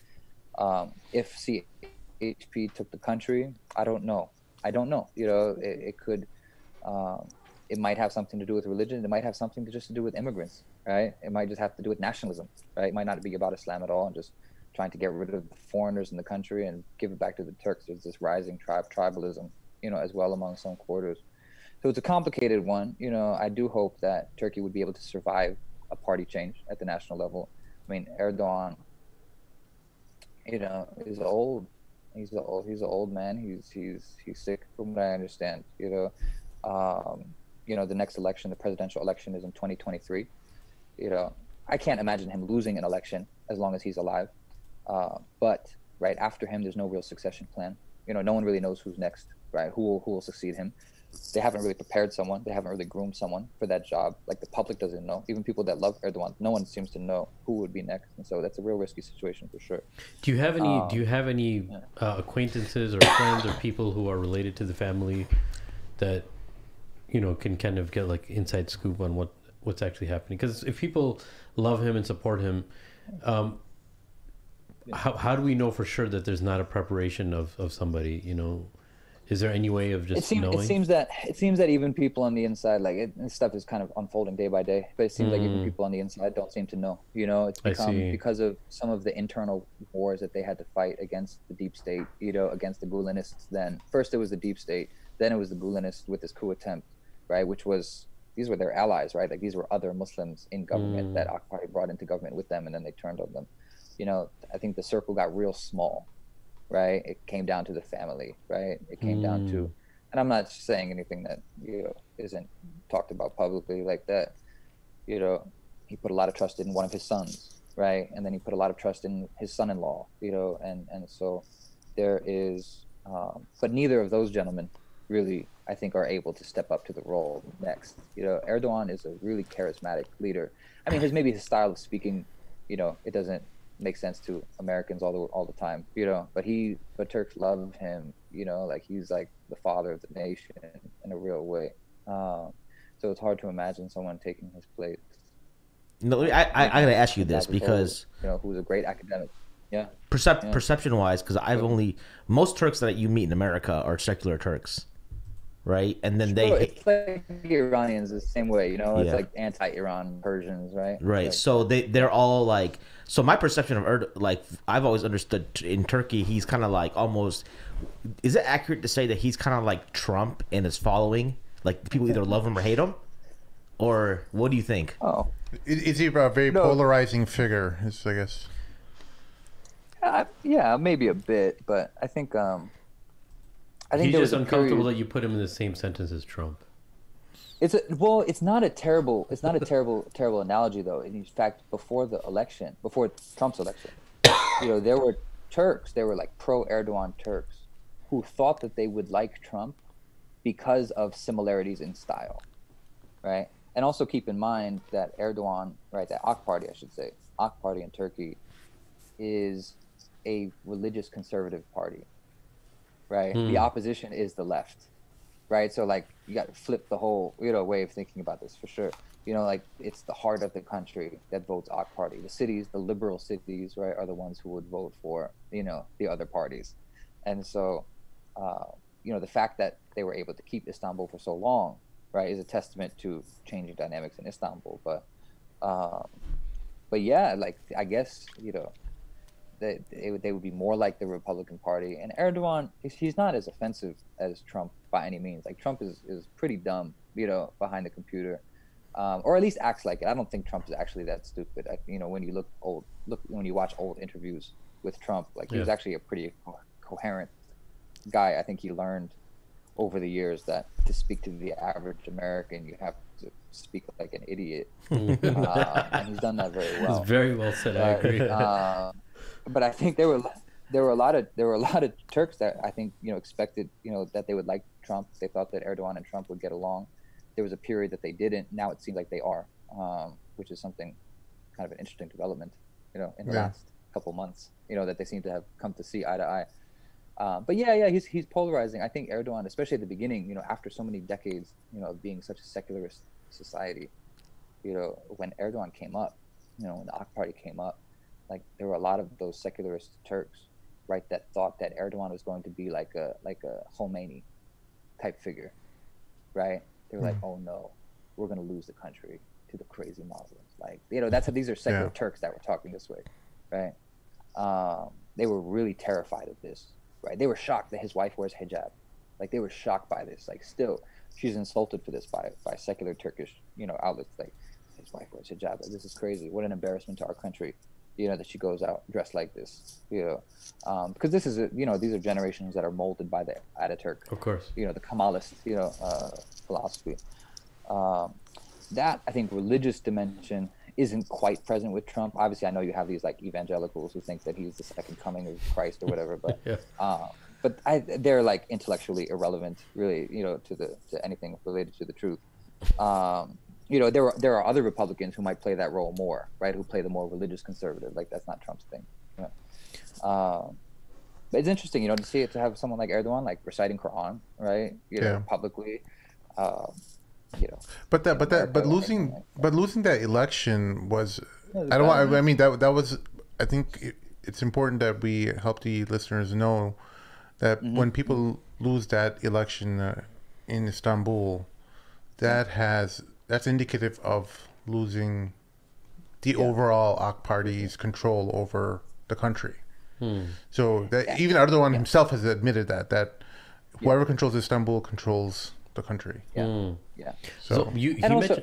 D: If CHP took the country, I don't know. It could, it might have something to do with religion. It might have something to do with immigrants, right? It might just have to do with nationalism, right? It might not be about Islam at all, and just trying to get rid of the foreigners in the country and give it back to the Turks. There's this rising tribalism, as well among some quarters. So it's a complicated one. I do hope that Turkey would be able to survive a party change at the national level. I mean, Erdogan, is old. He's an old man. He's sick, from what I understand. The next election, the presidential election, is in 2023. I can't imagine him losing an election as long as he's alive. But right after him, there's no real succession plan. No one really knows who's next, right? Who will succeed him. they haven't really prepared someone. They haven't really groomed someone for that job. Like the public doesn't know. Even people that love Erdogan, no one seems to know who would be next. And so that's a real risky situation for sure.
B: Do you have any acquaintances or friends or people who are related to the family that can kind of get like inside scoop on what's actually happening? Because if people love him and support him, how do we know for sure that there's not a preparation of somebody? Is there any way of just knowing?
D: It seems that even people on the inside, like this stuff is kind of unfolding day by day, but it seems like even people on the inside don't seem to know. It's become because of some of the internal wars that they had to fight against the deep state, against the Gulenists. Then first it was the deep state, then it was the Gulenists with this coup attempt, right? These were their allies, right? Like these were other Muslims in government that AK Party brought into government with them, and then they turned on them. I think the circle got real small. Right, it came down to the family. Right, it came down to, and I'm not saying anything that isn't talked about publicly like that. He put a lot of trust in one of his sons, right, and then he put a lot of trust in his son-in-law. And so there is, but neither of those gentlemen really, I think, are able to step up to the role next. Erdogan is a really charismatic leader. I mean, maybe his style of speaking, it doesn't make sense to Americans all the time, but Turks love him, like he's like the father of the nation in a real way. So it's hard to imagine someone taking his place.
C: No, I gotta ask you this because
D: who's a great academic. Yeah.
C: Perception wise, because most Turks that you meet in America are secular Turks, right? And then
D: it's like Iranians the same way, it's like anti-Iran Persians, right?
C: Right. So they're all like. So my perception of I've always understood in Turkey, he's kind of like almost. Is it accurate to say that he's kind of like Trump in his following? Like people either love him or hate him, or what do you think?
D: Oh,
A: is he a very polarizing figure? I guess.
D: Yeah, maybe a bit, but I think. I think
B: he's just uncomfortable that you put him in the same sentence as Trump.
D: It's not a terrible analogy though. In fact, before Trump's election, there were Turks, they were like pro-Erdogan Turks who thought that they would like Trump because of similarities in style, right? And also keep in mind that Erdogan, right, that AK Party, I should say, AK Party in Turkey is a religious conservative party, right? The opposition is the left. Right, so like you got to flip the whole way of thinking about this for sure. Like it's the heart of the country that votes AK Party. The cities, the liberal cities, right, are the ones who would vote for the other parties. And so the fact that they were able to keep Istanbul for so long, right, is a testament to changing dynamics in Istanbul. But yeah, like I guess they would be more like the Republican Party. And Erdogan, he's not as offensive as Trump by any means. Like Trump is pretty dumb, behind the computer, or at least acts like it. I don't think Trump is actually that stupid. When you when you watch old interviews with Trump, like he was actually a pretty coherent guy. I think he learned over the years that to speak to the average American, you have to speak like an idiot, and he's done that very well.
B: It's very well said. I agree.
D: But I think there were a lot of Turks that I think expected that they would like Trump. They thought that Erdogan and Trump would get along. There was a period that they didn't. Now it seems like they are, which is something kind of an interesting development. In the last couple months, that they seem to have come to see eye to eye. But yeah, he's polarizing. I think Erdogan, especially at the beginning, after so many decades, of being such a secularist society, when Erdogan came up, when the AK Party came up, like there were a lot of those secularist Turks, right, that thought that Erdogan was going to be like a Khomeini type figure, right? They were like, oh no, we're going to lose the country to the crazy Muslims. Like, these are secular Turks that were talking this way, right? They were really terrified of this, right? They were shocked that his wife wears hijab. Like they were shocked by this. Like still, she's insulted for this by secular Turkish, outlets. Like his wife wears hijab. Like, this is crazy. What an embarrassment to our country. That she goes out dressed like this, because this is these are generations that are molded by the Ataturk,
B: of course,
D: the Kemalist, philosophy. That I think religious dimension isn't quite present with Trump. Obviously, I know you have these like evangelicals who think that he's the second coming of Christ or whatever, but but they're like intellectually irrelevant, really, to anything related to the truth. There are other Republicans who might play that role more, right? Who play the more religious conservative. Like that's not Trump's thing. But it's interesting, to have someone like Erdogan like reciting Quran, right? Publicly.
A: But losing that election was, I don't want. I mean that was. I think it's important that we help the listeners know that when people lose that election in Istanbul, that's indicative of losing the overall AK Party's control over the country. So that even Erdogan himself has admitted that whoever controls Istanbul controls the country.
B: So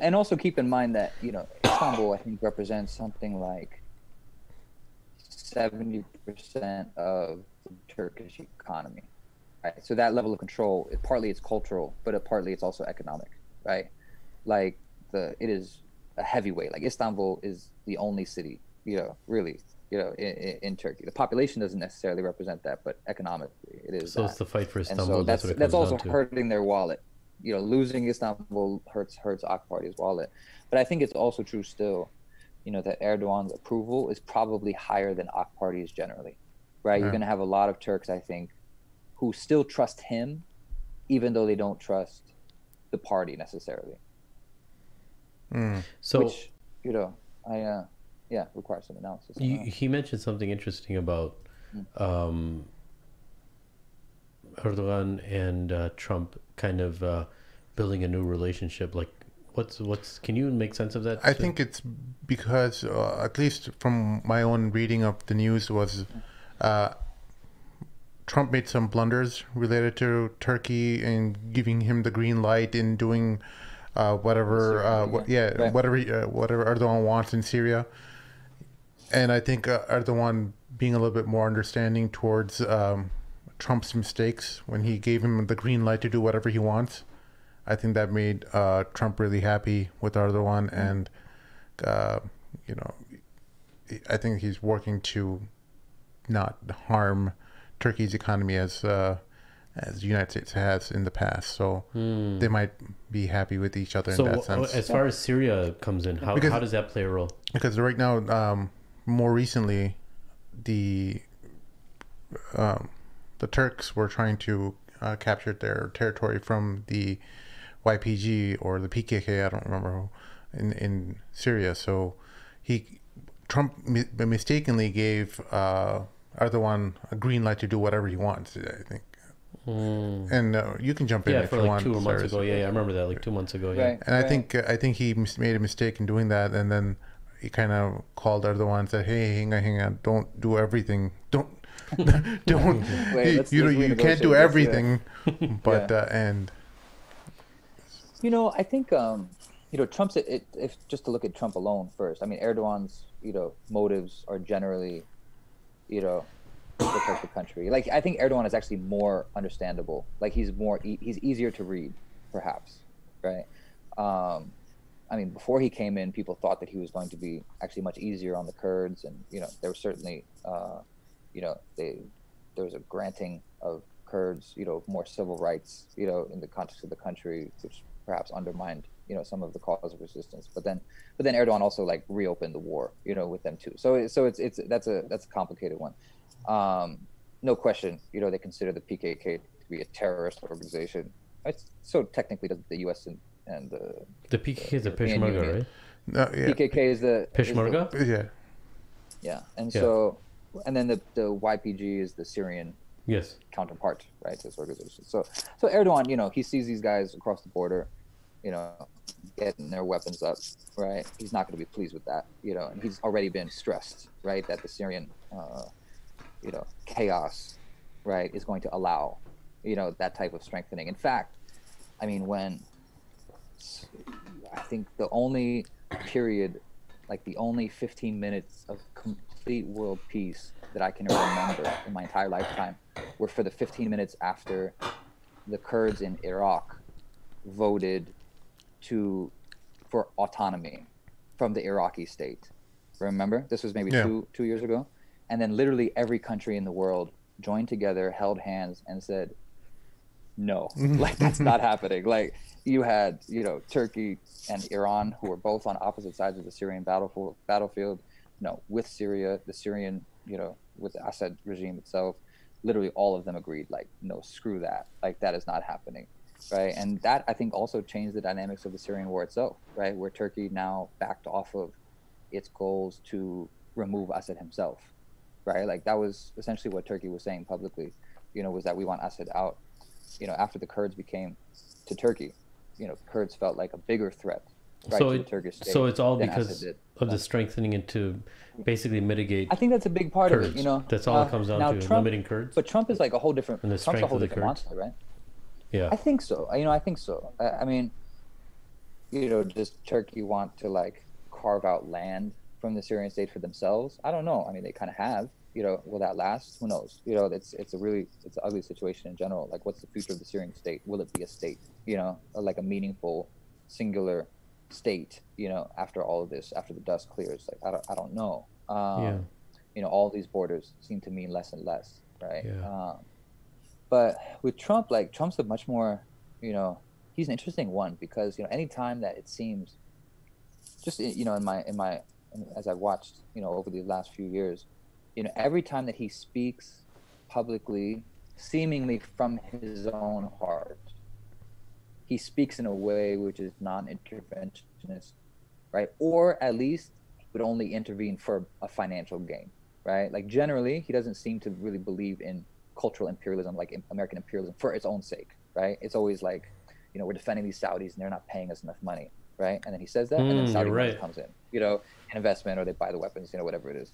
D: and also keep in mind that Istanbul, I think, represents something like 70% of the Turkish economy, right? So that level of control, partly it's cultural, but partly it's also economic, right? Like it is a heavyweight. Like Istanbul is the only city, really, in Turkey. The population doesn't necessarily represent that, but economically it is.
B: So it's the fight for Istanbul.
D: So
B: that's what it comes
D: that's also
B: down to.
D: hurting their wallet. Losing Istanbul hurts AK Party's wallet. But I think it's also true still, that Erdogan's approval is probably higher than AK Party's generally, right? You're going to have a lot of Turks, I think, who still trust him, even though they don't trust the party necessarily.
B: So,
D: which, requires some analysis.
B: He mentioned something interesting about Erdogan and Trump kind of building a new relationship. Like, what's? Can you make sense of that?
A: I think it's because, at least from my own reading of the news, was Trump made some blunders related to Turkey and giving him the green light in doing whatever Erdogan wants in Syria. And I think Erdogan being a little bit more understanding towards Trump's mistakes when he gave him the green light to do whatever he wants. I think that made Trump really happy with Erdogan, and I think he's working to not harm Turkey's economy as the United States has in the past. So they might be happy with each other in that sense.
B: So as far as Syria comes in, how does that play a role?
A: Because right now, more recently, the Turks were trying to capture their territory from the YPG or the PKK, I don't remember, in Syria. So Trump mistakenly gave Erdogan a green light to do whatever he wants, I think. And you can jump in if
B: for
A: you
B: like
A: want.
B: 2 months
A: Cyrus.
B: ago. Yeah, I remember that, like 2 months ago. Yeah.
D: Right.
A: And I think he made a mistake in doing that, and then he kind of called Erdogan and said, "Hey, hang on, don't do everything. Don't
D: Wait,
A: you can't do everything." But and
D: I think Trump's if just to look at Trump alone first. I mean, Erdogan's motives are generally to protect the country. Like I think Erdogan is actually more understandable. Like he's easier to read, perhaps, right? I mean, before he came in, people thought that he was going to be actually much easier on the Kurds, and there was certainly there was a granting of Kurds more civil rights in the context of the country, which perhaps undermined some of the cause of resistance. But then Erdogan also like reopened the war with them too. So that's a complicated one. No question, they consider the PKK to be a terrorist organization. So technically, the U.S. and
B: the PKK is the Peshmerga, right?
A: no, yeah.
D: PKK is the
B: Peshmerga.
A: Yeah.
D: And so, and then the YPG is the Syrian counterpart, right, to this organization. So Erdogan, he sees these guys across the border, getting their weapons up, right? He's not going to be pleased with that, and he's already been stressed, right, that the Syrian, chaos, right, is going to allow, that type of strengthening. In fact, I mean, I think the only period, like the only 15 minutes of complete world peace that I can remember in my entire lifetime were for the 15 minutes after the Kurds in Iraq voted for autonomy from the Iraqi state. Remember? This was maybe two years ago. And then literally every country in the world joined together, held hands, and said, no, like that's not happening. Like you had, Turkey and Iran, who were both on opposite sides of the Syrian battlefield, with Syria, the Syrian, with the Assad regime itself, literally all of them agreed, like, no, screw that. Like that is not happening. Right. And that, I think, also changed the dynamics of the Syrian war itself, right? Where Turkey now backed off of its goals to remove Assad himself, right? Like that was essentially what Turkey was saying publicly, was that we want Assad out. After the Kurds became to Turkey, Kurds felt like a bigger threat, right,
B: So
D: to the Turkish state.
B: so it's all
D: than
B: because
D: Assad did.
B: of the strengthening and to basically mitigate
D: I think that's a big part
B: Kurds.
D: of it.
B: That's all it comes down
D: now
B: to,
D: Trump,
B: limiting Kurds.
D: But Trump is like a whole different.
B: And the
D: Trump's a
B: strength
D: whole
B: of the
D: different
B: Kurds.
D: monster, right?
B: Yeah.
D: I think so. I think so. I mean, does Turkey want to like carve out land from the Syrian state for themselves? I don't know. I mean, they kind of have. Will that last? Who knows? It's an ugly situation in general. Like, what's the future of the Syrian state? Will it be a state? Or like a meaningful, singular state? After all of this, after the dust clears, like I don't know. All these borders seem to mean less and less, right?
B: Yeah.
D: But with Trump, like Trump's a much more, he's an interesting one because anytime that it seems, just as I've watched over the last few years, every time that he speaks publicly, seemingly from his own heart, he speaks in a way which is non-interventionist, right? Or at least would only intervene for a financial gain, right? Like generally, he doesn't seem to really believe in cultural imperialism, like American imperialism, for its own sake, right? It's always like, we're defending these Saudis and they're not paying us enough money, right? And then he says that, and then Saudi money comes in, an investment, or they buy the weapons, whatever it is.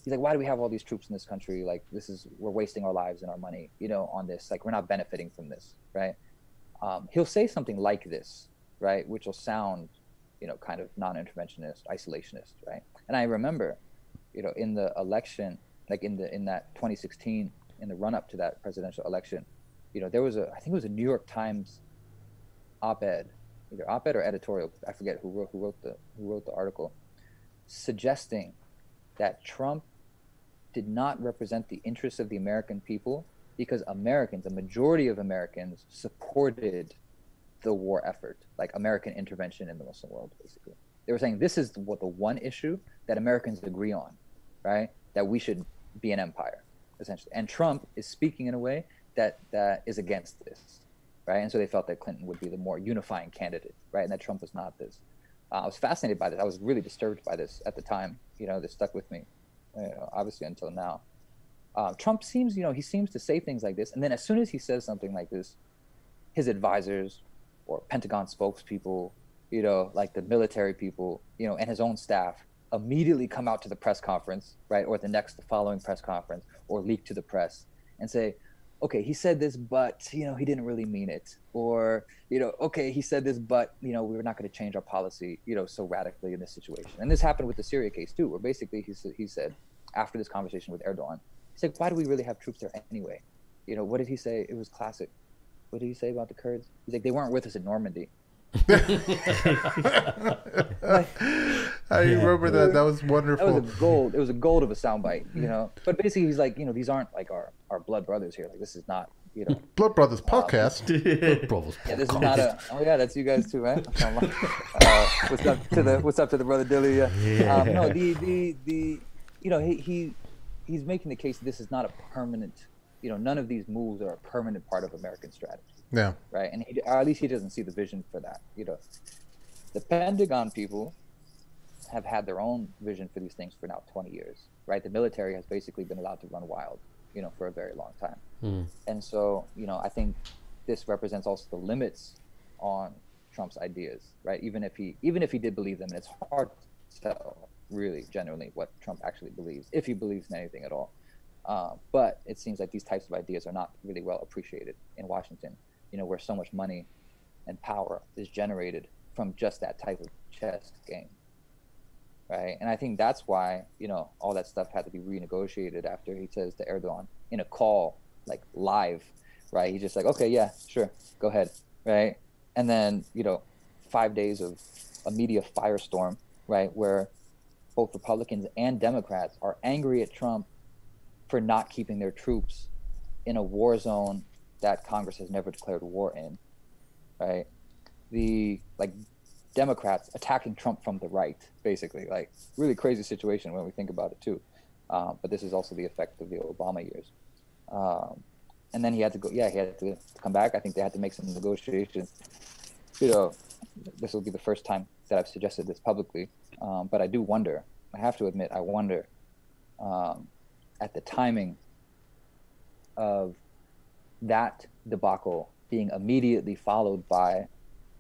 D: He's like, why do we have all these troops in this country? Like, we're wasting our lives and our money, on this. Like, we're not benefiting from this, right? He'll say something like this, right, which will sound, kind of non-interventionist, isolationist, right? And I remember, in the election, like in that 2016, in the run-up to that presidential election, there was I think it was a New York Times op-ed, either op-ed or editorial, I forget who wrote the article, suggesting that Trump did not represent the interests of the American people because Americans, a majority of Americans, supported the war effort, like American intervention in the Muslim world, basically. They were saying this is the one issue that Americans agree on, right? That we should be an empire, essentially. And Trump is speaking in a way that is against this, right? And so they felt that Clinton would be the more unifying candidate, right? And that Trump was not this. I was fascinated by this. I was really disturbed by this at the time. This stuck with me, obviously until now. Trump seems, he seems to say things like this, and then as soon as he says something like this, his advisors or Pentagon spokespeople, like the military people, and his own staff immediately come out to the press conference, right, or the following press conference, or leak to the press and say, okay, he said this, but he didn't really mean it, or okay, he said this, but we're not going to change our policy, so radically in this situation. And this happened with the Syria case too, where basically he said after this conversation with Erdogan, he said, why do we really have troops there anyway? What did he say? It was classic. What did he say about the Kurds? He's like, they weren't with us in Normandy.
A: I remember that. That was wonderful.
D: That was a gold. It was a gold of a soundbite, But basically, he's like, these aren't like our blood brothers here. Like, this is not,
A: Blood Brothers podcast.
D: Yeah, this is not a. Oh yeah, that's you guys too, right? What's up to the brother Dilly? Yeah. No, he's making the case that this is not a permanent. None of these moves are a permanent part of American strategy.
A: Yeah.
D: Right, and or at least he doesn't see the vision for that. The Pentagon people have had their own vision for these things for now 20 years. Right, the military has basically been allowed to run wild, for a very long time. And so, I think this represents also the limits on Trump's ideas. Right, even if he did believe them, and it's hard to tell really genuinely what Trump actually believes, if he believes in anything at all. But it seems like these types of ideas are not really well appreciated in Washington, where so much money and power is generated from just that type of chess game, right? And I think that's why, all that stuff had to be renegotiated after he says to Erdogan in a call, like live, right? He's just like, okay, yeah, sure, go ahead, right? And then, 5 days of a media firestorm, right, where both Republicans and Democrats are angry at Trump for not keeping their troops in a war zone that Congress has never declared war in, right? The like Democrats attacking Trump from the right, basically, like really crazy situation when we think about it too. But this is also the effect of the Obama years. And then he had to go. Yeah, he had to come back. I think they had to make some negotiations. You know, this will be the first time that I've suggested this publicly. But I do wonder. I have to admit, I wonder at the timing of that debacle being immediately followed by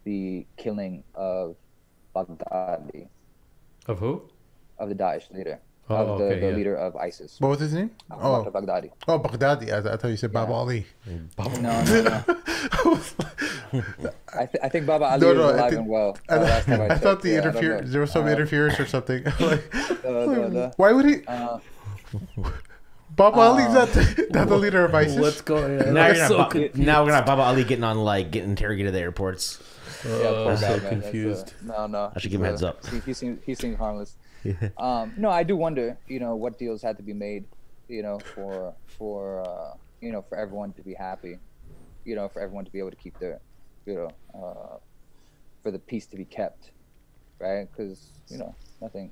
D: the killing of Baghdadi.
B: Of who?
D: Of the Daesh leader.
B: Oh,
D: of the
B: okay, yeah.
D: leader of ISIS.
A: What was his name?
D: Baghdadi.
A: Oh, Baghdadi. I thought you said Baba Ali.
D: No. I think Baba Ali is alive and well.
A: I thought the interference. There was some interference or something. Why would he? Baba Ali's not the leader of ISIS.
B: Let's go. Yeah,
C: Now we're gonna have Baba Ali getting interrogated at the airports.
D: I'm
B: so confused.
D: No.
C: I should give him a heads up.
D: He seems harmless. No, I do wonder, what deals had to be made, for everyone to be happy, for everyone to be able to keep their, for the peace to be kept, right? Because nothing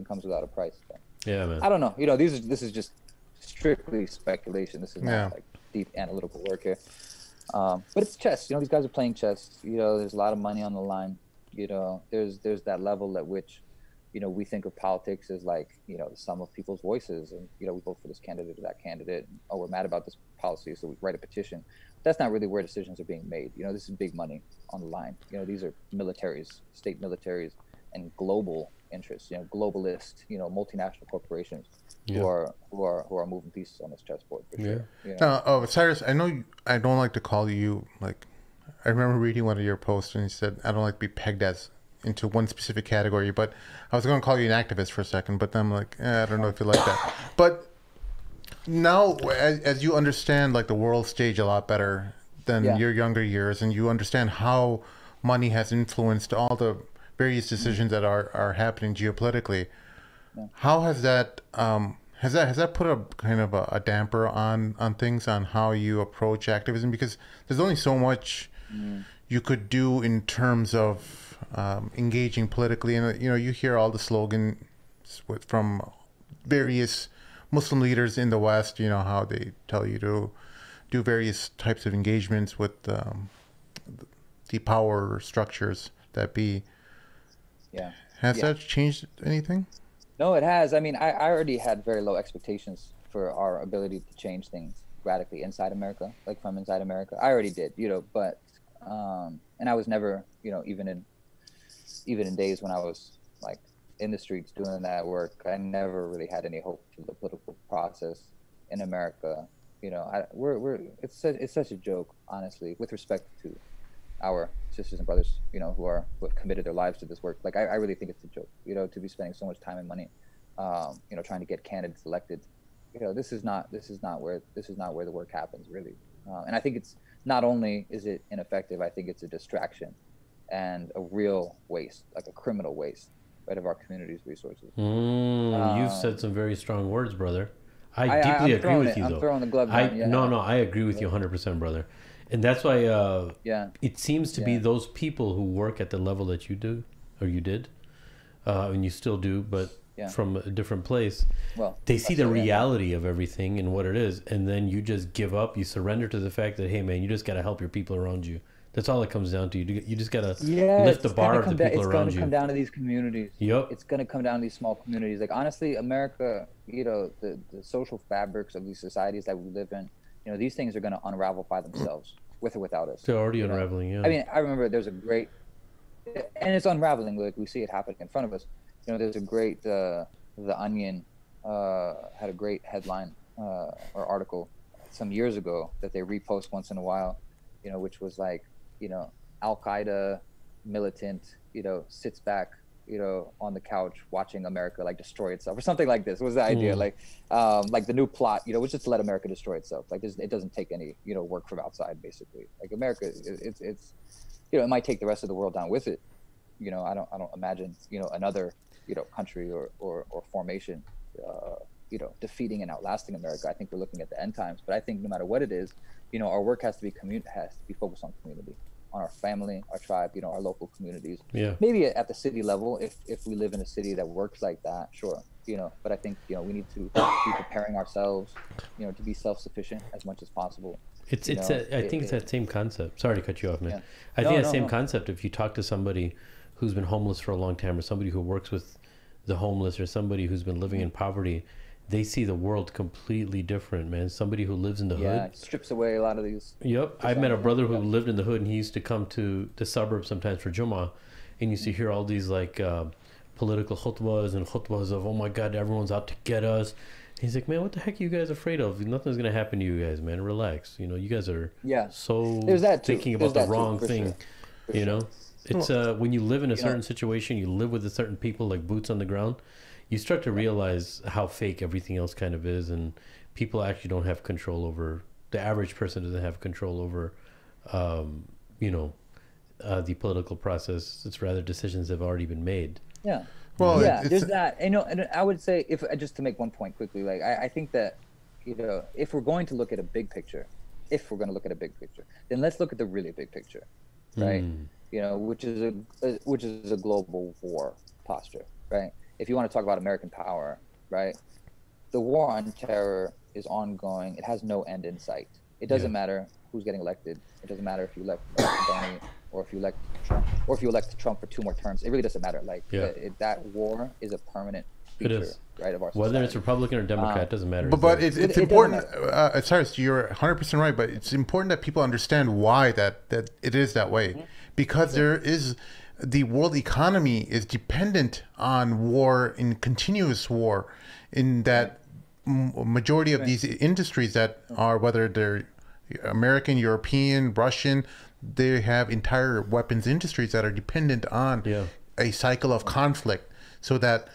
D: comes without a price. But
B: yeah, man.
D: I don't know. This is just strictly speculation. This is not like deep analytical work here. But it's chess. These guys are playing chess. There's a lot of money on the line. There's that level at which we think of politics as like, the sum of people's voices, and, we vote for this candidate or that candidate. And, oh, we're mad about this policy, so we write a petition. That's not really where decisions are being made. This is big money on the line. These are militaries, state militaries, and global interests. Globalist, multinational corporations who are moving pieces on this chessboard. For sure.
A: Now, Cyrus, I know I don't like to call you like. I remember reading one of your posts, and you said I don't like to be pegged into one specific category, but I was going to call you an activist for a second, but then I'm like, I don't know if you like that. But now, as you understand like the world stage a lot better than your younger years, and you understand how money has influenced all the various decisions that are happening geopolitically, how has that put a kind of a damper on things, on how you approach activism? Because there's only so much you could do in terms of engaging politically, and you hear all the slogans from various Muslim leaders in the West, how they tell you to do various types of engagements with the power structures that be. Has that changed anything?
D: No, it has. I mean, I already had very low expectations for our ability to change things radically inside America, like from inside America. I already did, but and I was never, even in days when I was like in the streets doing that work, I never really had any hope for the political process in America. It's such a joke, honestly, with respect to our sisters and brothers, who have committed their lives to this work. Like, I really think it's a joke, to be spending so much time and money, trying to get candidates elected. This is not where the work happens, really. And I think it's not only is it ineffective, I think it's a distraction and a real waste, like a criminal waste, right, of our community's resources.
B: You've said some very strong words, brother. I deeply agree with you, though.
D: I'm throwing the glove down.
B: No, I agree with you 100%, brother. And that's why it seems to be those people who work at the level that you do, or you did, and you still do, but from a different place. Well, they see the reality of everything and what it is, and then you just give up. You surrender to the fact that, hey, man, you just got to help your people around you. That's all it comes down to. You just got to lift the bar of the people around you.
D: It's going to come down to these communities.
B: Yep.
D: It's going to come down to these small communities. Like, honestly, America, the social fabrics of these societies that we live in, these things are going to unravel by themselves, with or without us.
B: They're already unraveling, yeah.
D: I mean, I remember there's a great, and it's unraveling, like we see it happening in front of us. There's a great, The Onion had a great headline or article some years ago that they repost once in a while, which was like, Al-Qaeda militant, sits back, on the couch watching America like destroy itself or something like this. Was the idea like the new plot, was just to let America destroy itself. Like, it doesn't take any, work from outside, basically. Like, America, it's it might take the rest of the world down with it. I don't imagine, another, country or formation, defeating and outlasting America. I think we're looking at the end times. But I think no matter what it is, our work has to be focused on community, on our family, our tribe, our local communities.
B: Yeah.
D: Maybe at the city level, if we live in a city that works like that, sure. But I think we need to be preparing ourselves, to be self-sufficient as much as possible.
B: I think it's that same concept. Sorry to cut you off, man.
D: Yeah.
B: I think that same concept. If you talk to somebody who's been homeless for a long time, or somebody who works with the homeless, or somebody who's been living in poverty, they see the world completely different, man. Somebody who lives in the hood.
D: Yeah, it strips away a lot of these.
B: Yep. I've met a brother who lived in the hood, and he used to come to the suburbs sometimes for Jummah, and used to hear all these political khutbahs of, oh my God, everyone's out to get us. He's like, man, what the heck are you guys afraid of? Nothing's going to happen to you guys, man. Relax. You guys are so thinking about the wrong thing. Sure. It's when you live in a certain situation, you live with a certain people, like boots on the ground, you start to realize how fake everything else kind of is, and people actually don't have control over, the average person doesn't have control over, the political process. It's rather decisions that have already been made.
D: Yeah.
A: Well,
D: there's that. And I would say, if just to make one point quickly, like I think that if we're going to look at a big picture, then let's look at the really big picture, right? Which is a global war posture, right? If you want to talk about American power, right? The war on terror is ongoing. It has no end in sight. It doesn't matter who's getting elected. It doesn't matter if you elect Bernie or if you elect Trump, or if you elect Trump for 2 more terms. It really doesn't matter. Like that war is a permanent feature, right, of our society.
B: Whether it's Republican or Democrat, doesn't matter.
A: But it's important. Cyrus, you're 100% right. But it's important that people understand why that it is that way, because there is. The world economy is dependent on war, in continuous war, in that majority of these industries that are, whether they're American, European, Russian, they have entire weapons industries that are dependent on a cycle of conflict, so that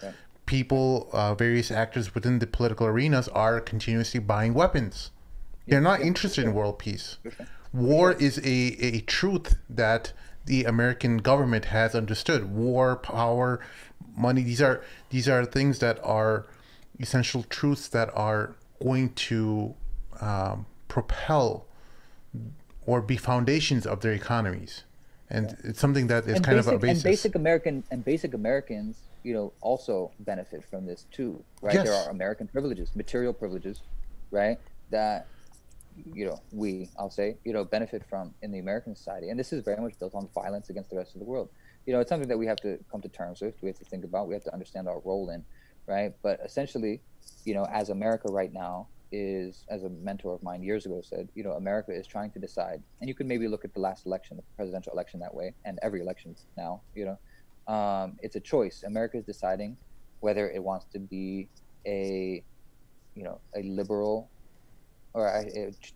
A: people, various actors within the political arenas are continuously buying weapons. They're not interested in world peace. War is a truth that the American government has understood. War, power, money, these are things that are essential truths that are going to propel or be foundations of their economies. And it's something that is kind of a basis.
D: And basic Americans, also benefit from this too, right?
A: Yes.
D: There are American privileges, material privileges, right? That I'll say, benefit from in the American society. And this is very much built on violence against the rest of the world. It's something that we have to come to terms with. We have to think about, we have to understand our role in, right? But essentially, as America right now is, as a mentor of mine years ago said, America is trying to decide, and you could maybe look at the last election, the presidential election that way, and every election now, it's a choice. America is deciding whether it wants to be a liberal, or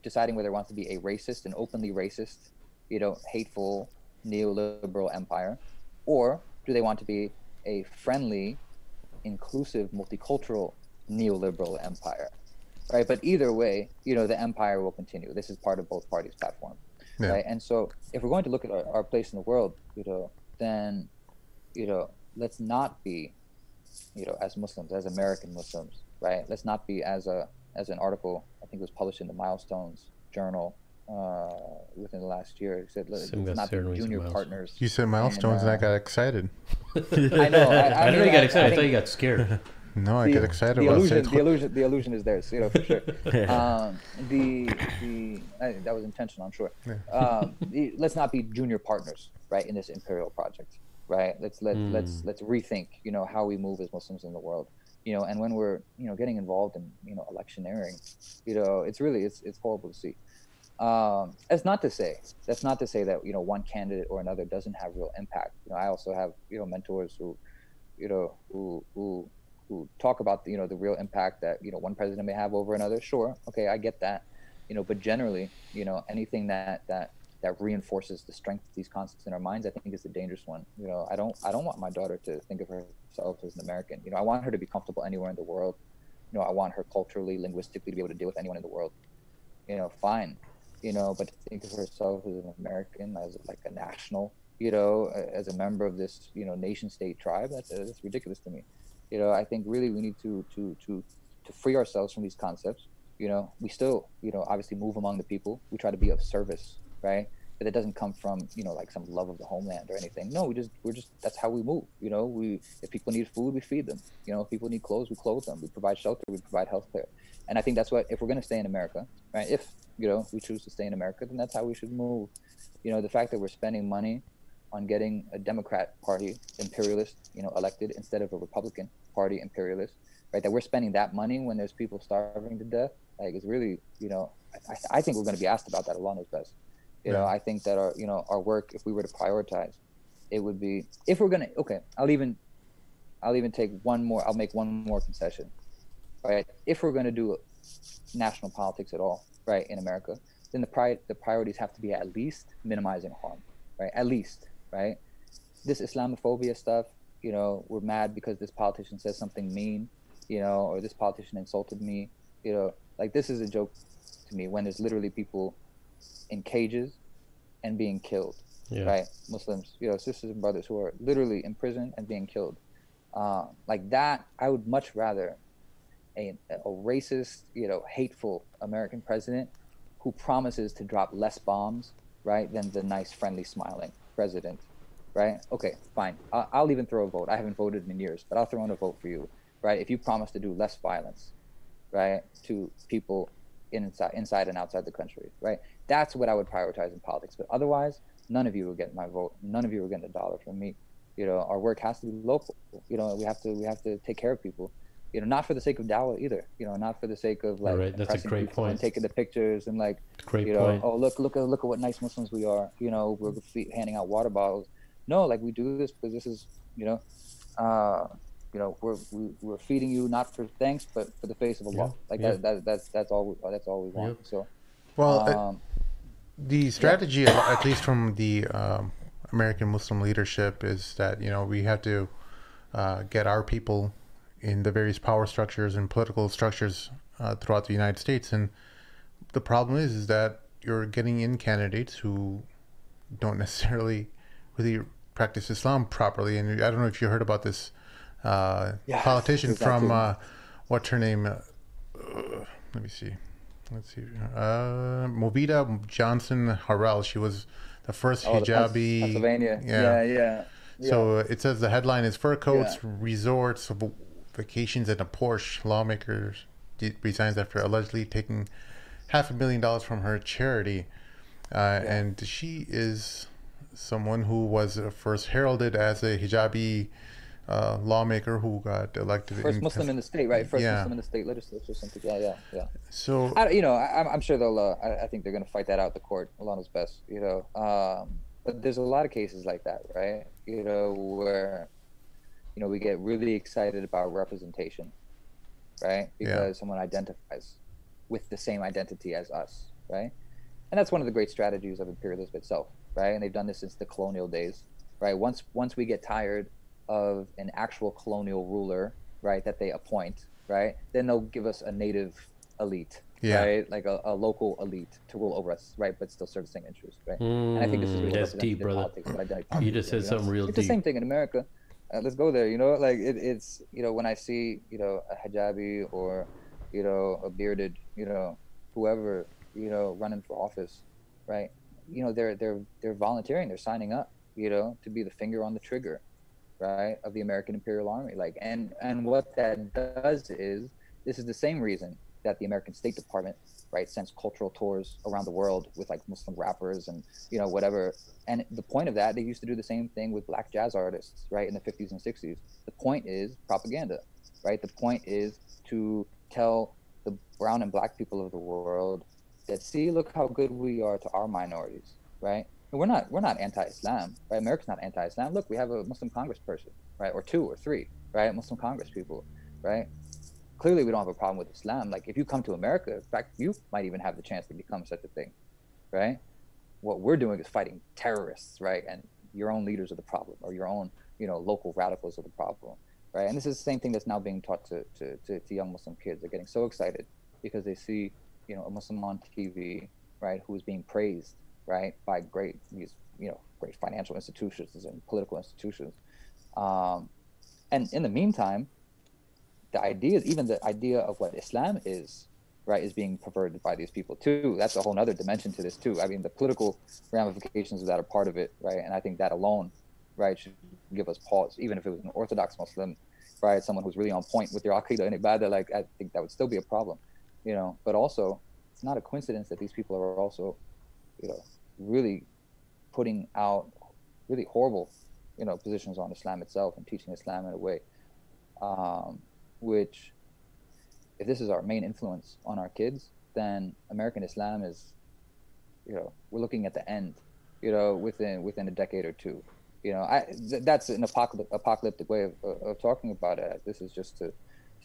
D: deciding whether it wants to be a racist, an openly racist, hateful, neoliberal empire, or do they want to be a friendly, inclusive, multicultural, neoliberal empire, right? But either way, the empire will continue. This is part of both parties' platform, right? And so if we're going to look at our place in the world, then, let's not be, as Muslims, as American Muslims, right? Let's not be as an article, I think it was published in the Milestones Journal within the last year. It said, let's not be junior partners.
A: You said Milestones and I got excited.
D: I know.
B: I know you got excited. I thought you got scared.
A: No, I get excited.
D: The illusion is there, for sure. That was intentional, I'm sure. Let's not be junior partners, right, in this imperial project, right? Let's rethink, how we move as Muslims in the world. And when we're, getting involved in, electioneering, it's horrible to see. That's not to say that, one candidate or another doesn't have real impact. I also have, mentors who talk about, the real impact that, one president may have over another. Sure. Okay. I get that, but generally, anything that reinforces the strength of these concepts in our minds, I think is a dangerous one. I don't want my daughter to think of herself as an American. I want her to be comfortable anywhere in the world. I want her culturally, linguistically to be able to deal with anyone in the world. Fine. But to think of herself as an American, as like a national, as a member of this, nation state tribe, that's ridiculous to me. I think really we need to to free ourselves from these concepts. We still, obviously move among the people. We try to be of service, right? But it doesn't come from, like some love of the homeland or anything. No, we're just that's how we move. If people need food, we feed them. If people need clothes, we clothe them. We provide shelter, we provide healthcare. And I think that's what, if we're going to stay in America, right? If, we choose to stay in America, then that's how we should move. The fact that we're spending money on getting a Democrat Party imperialist, elected instead of a Republican Party imperialist, right? That we're spending that money when there's people starving to death, like, it's really, I think we're going to be asked about that. Allah knows best. I think that our work, if we were to prioritize, it would be, if we're going to, okay, I'll even take one more, I'll make one more concession, right? If we're going to do national politics at all, right, in America, then the priorities have to be at least minimizing harm, right? At least, right? This Islamophobia stuff, we're mad because this politician says something mean, or this politician insulted me, like, this is a joke to me when there's literally people in cages and being killed, right? Muslims, sisters and brothers who are literally in prison and being killed. Like that, I would much rather a racist, hateful American president who promises to drop less bombs, right, than the nice, friendly, smiling president, right? Okay, fine. I'll even throw a vote. I haven't voted in years, but I'll throw in a vote for you, right? If you promise to do less violence, right, to people inside and outside the country, right? That's what I would prioritize in politics. But otherwise, none of you will get my vote. None of you will get $1 from me. Our work has to be local. We have to take care of people. Not for the sake of dawah either. Not for the sake of like
B: That's a great point.
D: And taking the pictures and like,
B: great point.
D: Oh, look at what nice Muslims we are. We're handing out water bottles. No, like, we do this because this is, we're feeding you not for thanks, but for the face of Allah. That's all we want. So,
A: well, the strategy, at least from the American Muslim leadership, is that we have to get our people in the various power structures and political structures throughout the United States. And the problem is that you're getting in candidates who don't necessarily really practice Islam properly. And I don't know if you heard about this politician from, what's her name? Let me see. Movida Johnson Harrell. She was the first hijabi.
D: Pennsylvania. Yeah.
A: So it says the headline is fur coats, resorts, vacations, and a Porsche. Lawmaker resigns after allegedly taking $500,000 from her charity. And she is someone who was first heralded as a hijabi lawmaker who got elected.
D: First Muslim in the state, right? First Muslim in the state legislature or something. Yeah.
A: So
D: I'm sure they'll. I think they're going to fight that out at the court. Allah knows best. But there's a lot of cases like that, right? Where we get really excited about representation, right? Because someone identifies with the same identity as us, right? And that's one of the great strategies of imperialism itself, right? And they've done this since the colonial days, right? Once we get tired of an actual colonial ruler, right, that they appoint, right, then they'll give us a native elite, right, like a local elite to rule over us, right, but still servicing interests, right? And I think this is really
B: that's deep, brother. You just said something real
D: it's
B: deep.
D: The same thing in America. Let's go there. Like it's when I see a hijabi or a bearded whoever running for office, right? They're volunteering. They're signing up, to be the finger on the trigger, right, of the American Imperial Army. Like, and what that does is, this is the same reason that the American State Department, right, sends cultural tours around the world with like Muslim rappers and whatever. And the point of that, they used to do the same thing with black jazz artists, right, in the 50s and 60s. The point is propaganda, right? The point is to tell the brown and black people of the world that, see, look how good we are to our minorities, right? And we're not anti-Islam, right? America's not anti-Islam. Look, we have a Muslim congressperson, right, or 2 or 3, right, Muslim congress people, right? Clearly, we don't have a problem with Islam. Like, if you come to America, in fact, you might even have the chance to become such a thing, right? What we're doing is fighting terrorists, right? And your own leaders are the problem, or your own, local radicals are the problem, right? And this is the same thing that's now being taught to young Muslim kids. They're getting so excited because they see, a Muslim on TV, right, who is being praised, right, by great financial institutions and political institutions. And in the meantime, the ideas, even the idea of what Islam is, right, is being perverted by these people too. That's a whole other dimension to this too. I mean, the political ramifications of that are part of it, right? And I think that alone, right, should give us pause. Even if it was an Orthodox Muslim, right, someone who's really on point with their Aqidah and Ibadah, like, I think that would still be a problem, you know. But also, it's not a coincidence that these people are also, you know, really putting out really horrible, you know, positions on Islam itself and teaching Islam in a way, which, if this is our main influence on our kids, then American Islam is, you know, we're looking at the end, you know, within a decade or two. You know, that's an apocalyptic way of talking about it. This is just to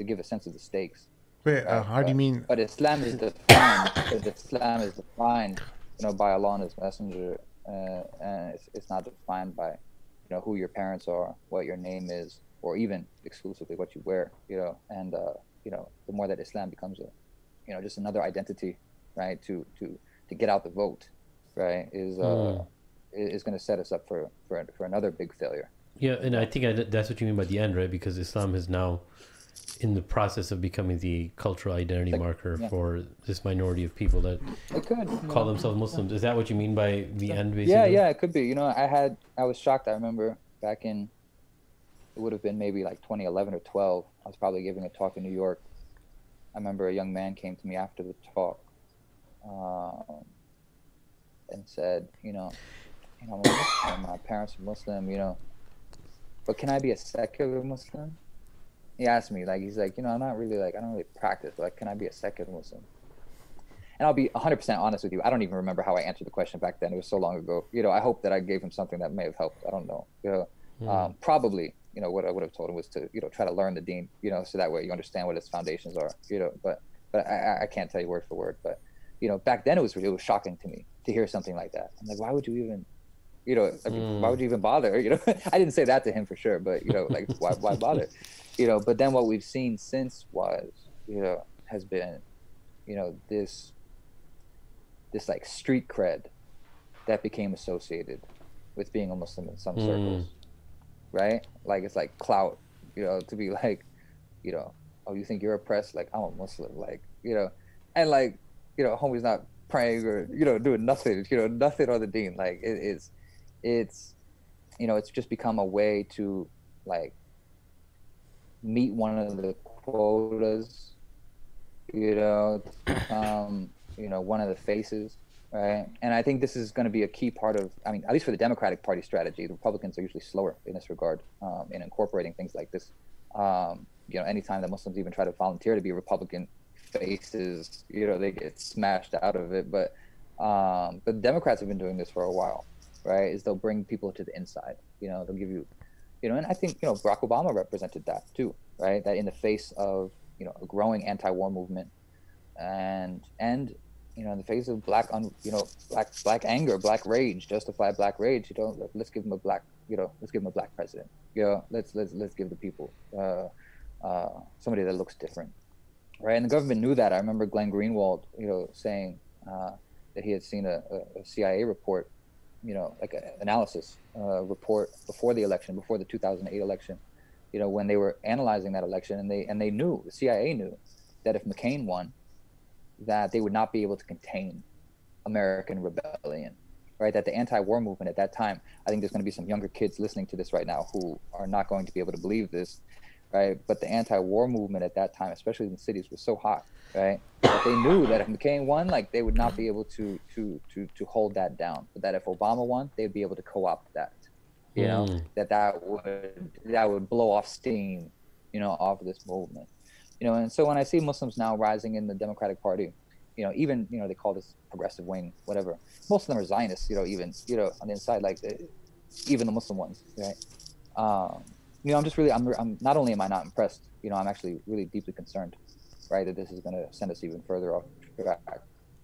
D: give a sense of the stakes.
A: Wait, how do you mean?
D: But Islam is defined. Islam is defined, you know, by Allah and His Messenger, and it's not defined by, you know, who your parents are, what your name is, or even exclusively what you wear. You know, and you know, the more that Islam becomes a, you know, just another identity, right, to get out the vote, right, is going to set us up for another big failure.
B: Yeah, and I think that's what you mean by the end, right? Because Islam is now in the process of becoming the cultural identity marker for this minority of people that call themselves Muslims. Is that what you mean by the end, basically?
D: Yeah, it could be. You know, I was shocked. I remember back in, it would have been maybe like 2011 or 12. I was probably giving a talk in New York. I remember a young man came to me after the talk and said, you know, I'm a Muslim, my parents are Muslim, you know, but can I be a secular Muslim? He asked me, like, he's like, you know, I'm not really, like, I don't really practice, but, like, can I be a secular Muslim? And I'll be 100% honest with you. I don't even remember how I answered the question back then. It was so long ago. You know, I hope that I gave him something that may have helped. I don't know. You know, probably, you know, what I would have told him was to, you know, try to learn the deen, you know, so that way you understand what its foundations are, you know, but I can't tell you word for word. But, you know, back then it was shocking to me to hear something like that. I'm like, why would you even, you know, I mean, why would you even bother? You know, I didn't say that to him for sure, but, you know, like, why bother? You know, but then what we've seen since was, you know, has been, you know, this like street cred that became associated with being a Muslim in some circles, right? Like, it's like clout, you know, to be like, you know, oh, you think you're oppressed? Like, I'm a Muslim, like, you know, and like, you know, homie's not praying or, you know, doing nothing, you know, nothing on the deen. Like, it's, you know, it's just become a way to, like, meet one of the quotas, you know, you know, one of the faces, right? And I think this is going to be a key part of, I mean, at least for the Democratic Party strategy, the Republicans are usually slower in this regard, in incorporating things like this. You know, anytime that Muslims even try to volunteer to be Republican faces, you know, they get smashed out of it. But the Democrats have been doing this for a while, right? Is they'll bring people to the inside, you know, they'll give you, you know, and I think, you know, Barack Obama represented that too, right? That in the face of, you know, a growing anti-war movement and you know, in the face of black anger, black rage, justified black rage, you know, let's give him a black, you know, let's give him a black president, you know, let's give the people somebody that looks different, right? And the government knew that. I remember Glenn Greenwald, you know, saying that he had seen a CIA report, you know, like an analysis report before the election, before the 2008 election, you know, when they were analyzing that election, and they knew, the CIA knew, that if McCain won, that they would not be able to contain American rebellion, right? That the anti-war movement at that time, I think there's going to be some younger kids listening to this right now who are not going to be able to believe this, right? But the anti-war movement at that time, especially in the cities, was so hot, right? That they knew that if McCain won, like, they would not be able to hold that down. But that if Obama won, they'd be able to co-opt that, you know, that would blow off steam, you know, off of this movement. You know, and so when I see Muslims now rising in the Democratic Party, you know, even, you know, they call this progressive wing, whatever. Most of them are Zionists, you know, even, you know, on the inside, like, even the Muslim ones, right? You know, I'm just really, I'm not only am I not impressed, you know, I'm actually really deeply concerned, right, that this is going to send us even further off track.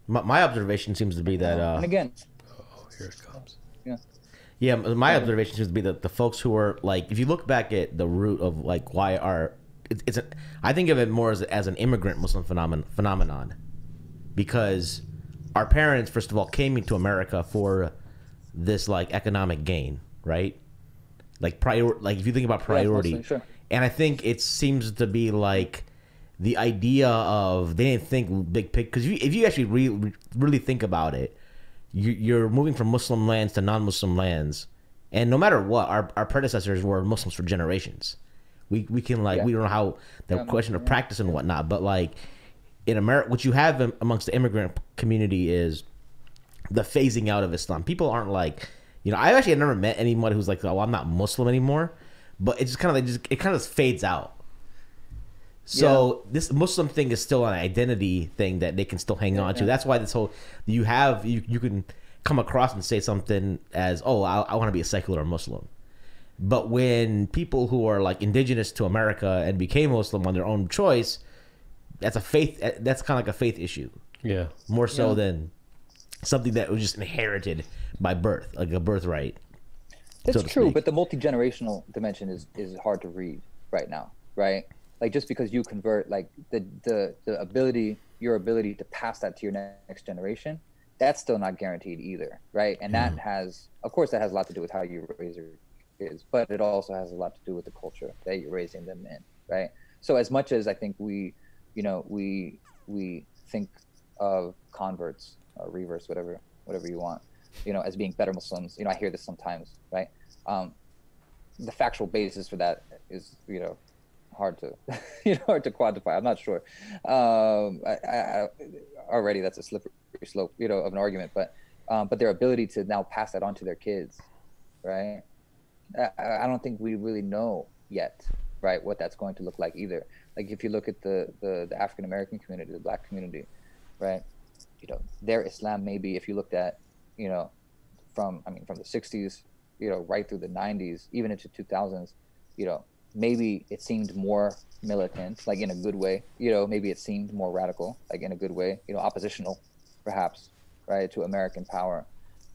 C: My observation seems to be that.
D: And again,
B: oh, here it comes.
D: Yeah.
C: Yeah, my observation seems to be that the folks who are, like, if you look back at the root of, like, why I think of it more as an immigrant Muslim phenomenon, because our parents, first of all, came into America for this, like, economic gain, right? Like, if you think about priority,
D: sure.
C: And I think it seems to be like the idea of they didn't think big picture. Because if you actually really think about it, you're moving from Muslim lands to non-Muslim lands. And no matter what, our predecessors were Muslims for generations. We can like, we don't know how the question of practice and whatnot, but like in America, what you have amongst the immigrant community is the phasing out of Islam. People aren't like, I actually have never met anyone who's like, oh, I'm not Muslim anymore. But it just kind of it kind of fades out. So this Muslim thing is still an identity thing that they can still hang on to. That's why this whole you can come across and say something as, oh, I want to be a secular Muslim. But when people who are like indigenous to America and became Muslim on their own choice, that's kind of like a faith issue. Yeah. More so than something that was just inherited by birth, like a birthright.
D: That's true, but the multi-generational dimension is hard to read right now, right? Like just because you convert, like the ability, your ability to pass that to your next generation, that's still not guaranteed either, right? And that has, of course, that has a lot to do with how you raise your kids, but it also has a lot to do with the culture that you're raising them in, right? So as much as I think we think of converts or reverse, whatever you want, as being better Muslims, I hear this sometimes, right? The factual basis for that is, hard to, hard to quantify. I'm not sure. Already that's a slippery slope, of an argument, but their ability to now pass that on to their kids, right? I don't think we really know yet, right, what that's going to look like either. Like if you look at the African American community, the Black community, right? Their Islam, maybe if you looked at, from the 60s, right through the 90s, even into 2000s, maybe it seemed more militant, like in a good way, maybe it seemed more radical, like in a good way, oppositional perhaps, right, to American power.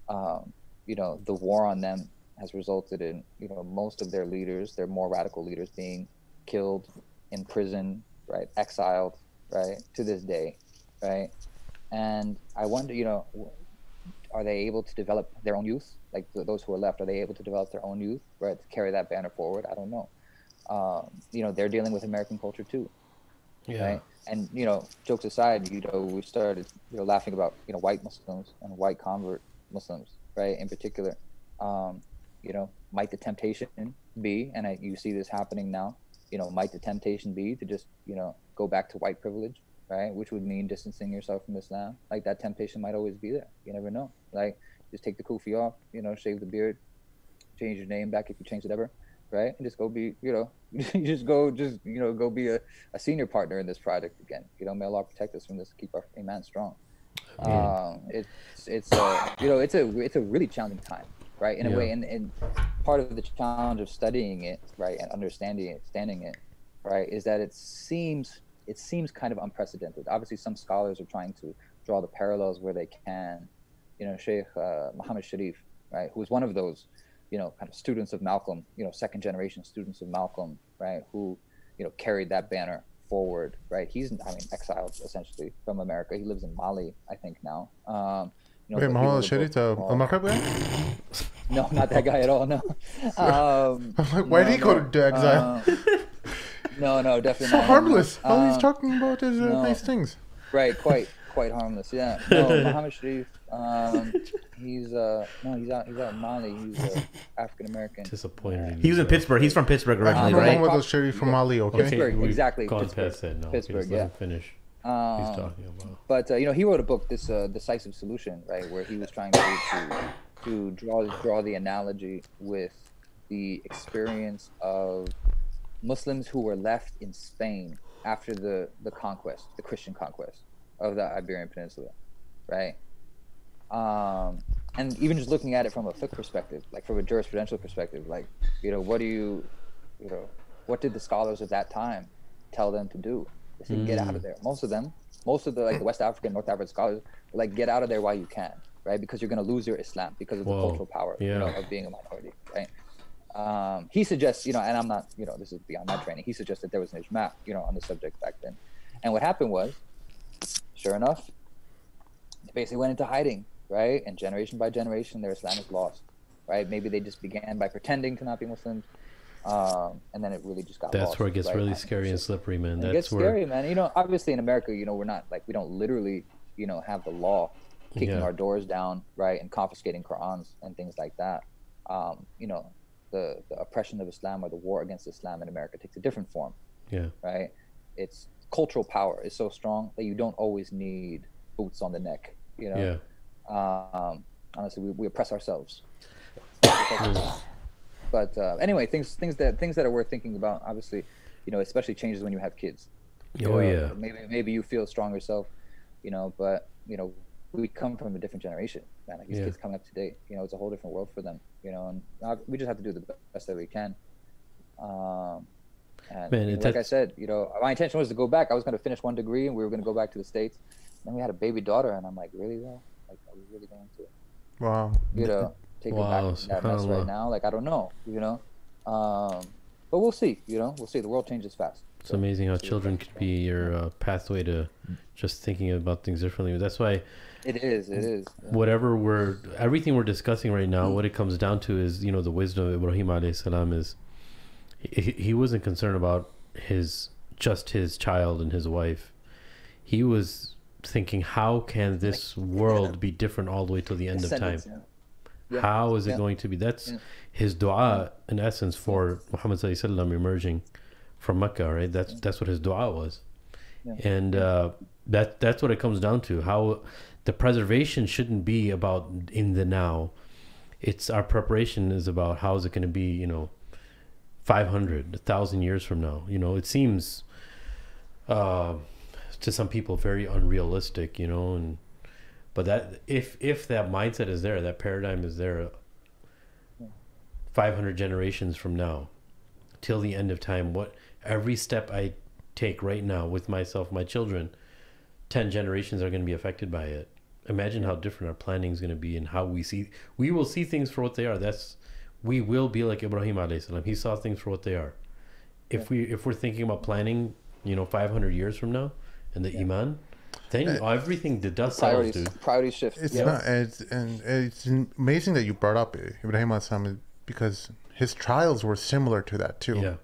D: The war on them has resulted in, most of their leaders, their more radical leaders, being killed, imprisoned, right, exiled, right, to this day, right? And I wonder, are they able to develop their own youth? Like those who are left, are they able to develop their own youth, right, to carry that banner forward? I don't know. They're dealing with American culture too, right? And jokes aside, we started laughing about white Muslims and white convert Muslims, right? In particular, might the temptation be, and you see this happening now, might the temptation be to just go back to white privilege, right? Which would mean distancing yourself from Islam. Like that temptation might always be there. You never know. Like just take the kufi off, shave the beard, change your name back if you changed it ever, right? And just go be, go be a senior partner in this project again. May Allah protect us from this, keep our iman strong. It's a really challenging time, right? In a way, and part of the challenge of studying it, right, and understanding it, right, is that it seems kind of unprecedented. Obviously, some scholars are trying to draw the parallels where they can. Sheikh Muhammad Sharif, right, who was one of those, kind of students of Malcolm, second generation students of Malcolm, right, who, carried that banner forward, right? He's, exiled essentially from America. He lives in Mali, I think now.
A: Wait, Muhammad Sharif, a Maghreb guy?
D: No, not that guy at all. No.
A: Why did he go to exile?
D: No, definitely
A: so
D: not.
A: harmless. All he's talking about is nice things.
D: Right, quite harmless. Yeah. No, Muhammad Sharif. He's out in Mali. He's African American.
B: Disappointed.
C: He was in Pittsburgh. He's from Pittsburgh originally, right?
A: I'm Muhammad Sharif from Mali. Okay.
D: Pittsburgh, exactly.
B: Gone past that. No,
D: Pittsburgh.
B: Yeah. Finish. He's talking about.
D: But he wrote a book, this Decisive Solution, right, where he was trying to draw the analogy with the experience of Muslims who were left in Spain after the conquest, the Christian conquest of the Iberian Peninsula, right? And even just looking at it from a fiqh perspective, like from a jurisprudential perspective, like, what did the scholars of that time tell them to do? They said, get out of there. Most of the like the West African, North African scholars were like, get out of there while you can, right? Because you're going to lose your Islam because of the cultural power, of being a minority, right? He suggests, and I'm not, this is beyond my training. He suggests that there was an ijma, on the subject back then. And what happened was, sure enough, they basically went into hiding, right? And generation by generation, their Islam is lost, right? Maybe they just began by pretending to not be Muslims. and then it really just got
B: That's
D: lost,
B: where it gets
D: right?
B: really
D: And
B: scary and
D: it's just-
B: slippery, man.
D: it
B: That's
D: gets
B: where
D: scary, man. You know, obviously in America, you know, we don't literally, you know, have the law kicking
B: Yeah.
D: our doors down, right, and confiscating Qur'ans and things like that. You know, the oppression of Islam or the war against Islam in America takes a different form,
B: yeah.
D: right? It's cultural power is so strong that you don't always need boots on the neck, you know.
B: Yeah.
D: Honestly, we oppress ourselves. But anyway, things that are worth thinking about. Obviously, you know, especially changes when you have kids. You
B: Oh
D: know,
B: yeah.
D: Maybe you feel strong yourself, you know, but you know, we come from a different generation, man. Like these
B: Yeah.
D: kids coming up today, you know, it's a whole different world for them, you know, and we just have to do the best that we can. And
B: Man,
D: you know, like I said, you know, my intention was to go back. I was going to finish one degree, and we were going to go back to the States. Then we had a baby daughter, and I'm like, really, though? Like, are we really going to,
A: Wow.
D: you know, take her
B: Wow,
D: back in that mess
B: subhanallah.
D: right now? Like, I don't know, you know. But we'll see, you know. We'll see. The world changes fast.
B: It's amazing how children could be your pathway to just thinking about things differently. That's why
D: It is. Yeah.
B: everything we're discussing right now, what it comes down to is, you know, the wisdom of Ibrahim alayhi salam is he wasn't concerned about his child and his wife. He was thinking, how can this world be different all the way till the end of time?
D: Yeah.
B: How is it going to be? That's his dua in essence for Muhammad sallallahu alaihi wasallam emerging from Mecca, right? That's what his dua was.
D: Yeah.
B: And that's what it comes down to. How the preservation shouldn't be about in the now. It's our preparation is about how is it going to be, you know, 500, 1,000 years from now. You know, it seems to some people very unrealistic, you know, but that if that mindset is there, that paradigm is there, 500 generations from now till the end of time, what every step I take right now with myself, my children, 10 generations are going to be affected by it. Imagine how different our planning is going to be and how we will see things for what they are. We will be like Ibrahim alayhi salam. He saw things for what they are. If we're thinking about planning, you know, 500 years from now and the iman, then everything, the dust settles, dude.
D: Priority shift.
A: It's not, it's amazing that you brought up Ibrahim alayhi salam, because his trials were similar to that too.
B: Yeah.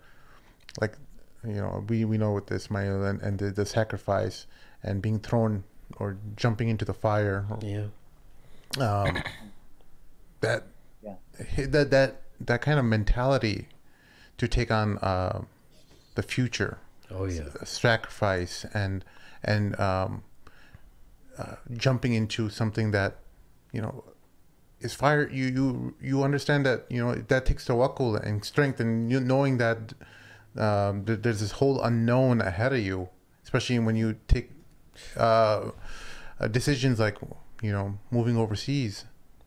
A: Like, you know, we know with Ismail and the sacrifice and being thrown or jumping into the fire.
B: Yeah.
A: That kind of mentality to take on the future.
B: Oh yeah.
A: Sacrifice and jumping into something that, you know, is fire. You understand that, you know, that takes tawakkul and strength, and you knowing that there's this whole unknown ahead of you, especially when you take decisions like, you know, moving overseas.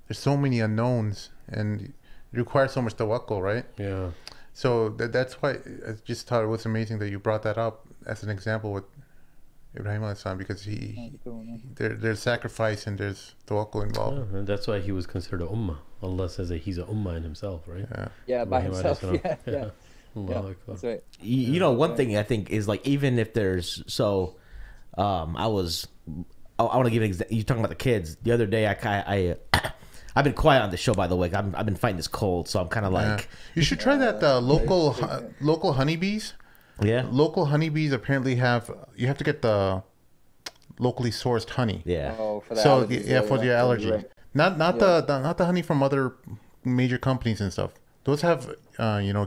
A: There's so many unknowns, and it requires so much tawakkul, right? Yeah. So that's why I just thought it was amazing that you brought that up as an example with Ibrahim alayhi salam, because there's sacrifice and there's tawakkul involved.
B: Yeah, and that's why he was considered a ummah. Allah says that he's a ummah in himself, right?
D: Yeah, by himself. Yeah.
B: That's
D: right.
C: You know, one thing I think is, like, even if there's I want to give an example. You're talking about the kids. The other day, I've been quiet on the show, by the way. I've been fighting this cold, so I'm kind of like.
A: You should try that local honeybees.
C: Yeah.
A: Local honeybees apparently you have to get the locally sourced honey.
C: Yeah.
D: Oh, for the
A: So
D: allergies.
A: for the allergy,
D: Right.
A: not the honey from other major companies and stuff. Those have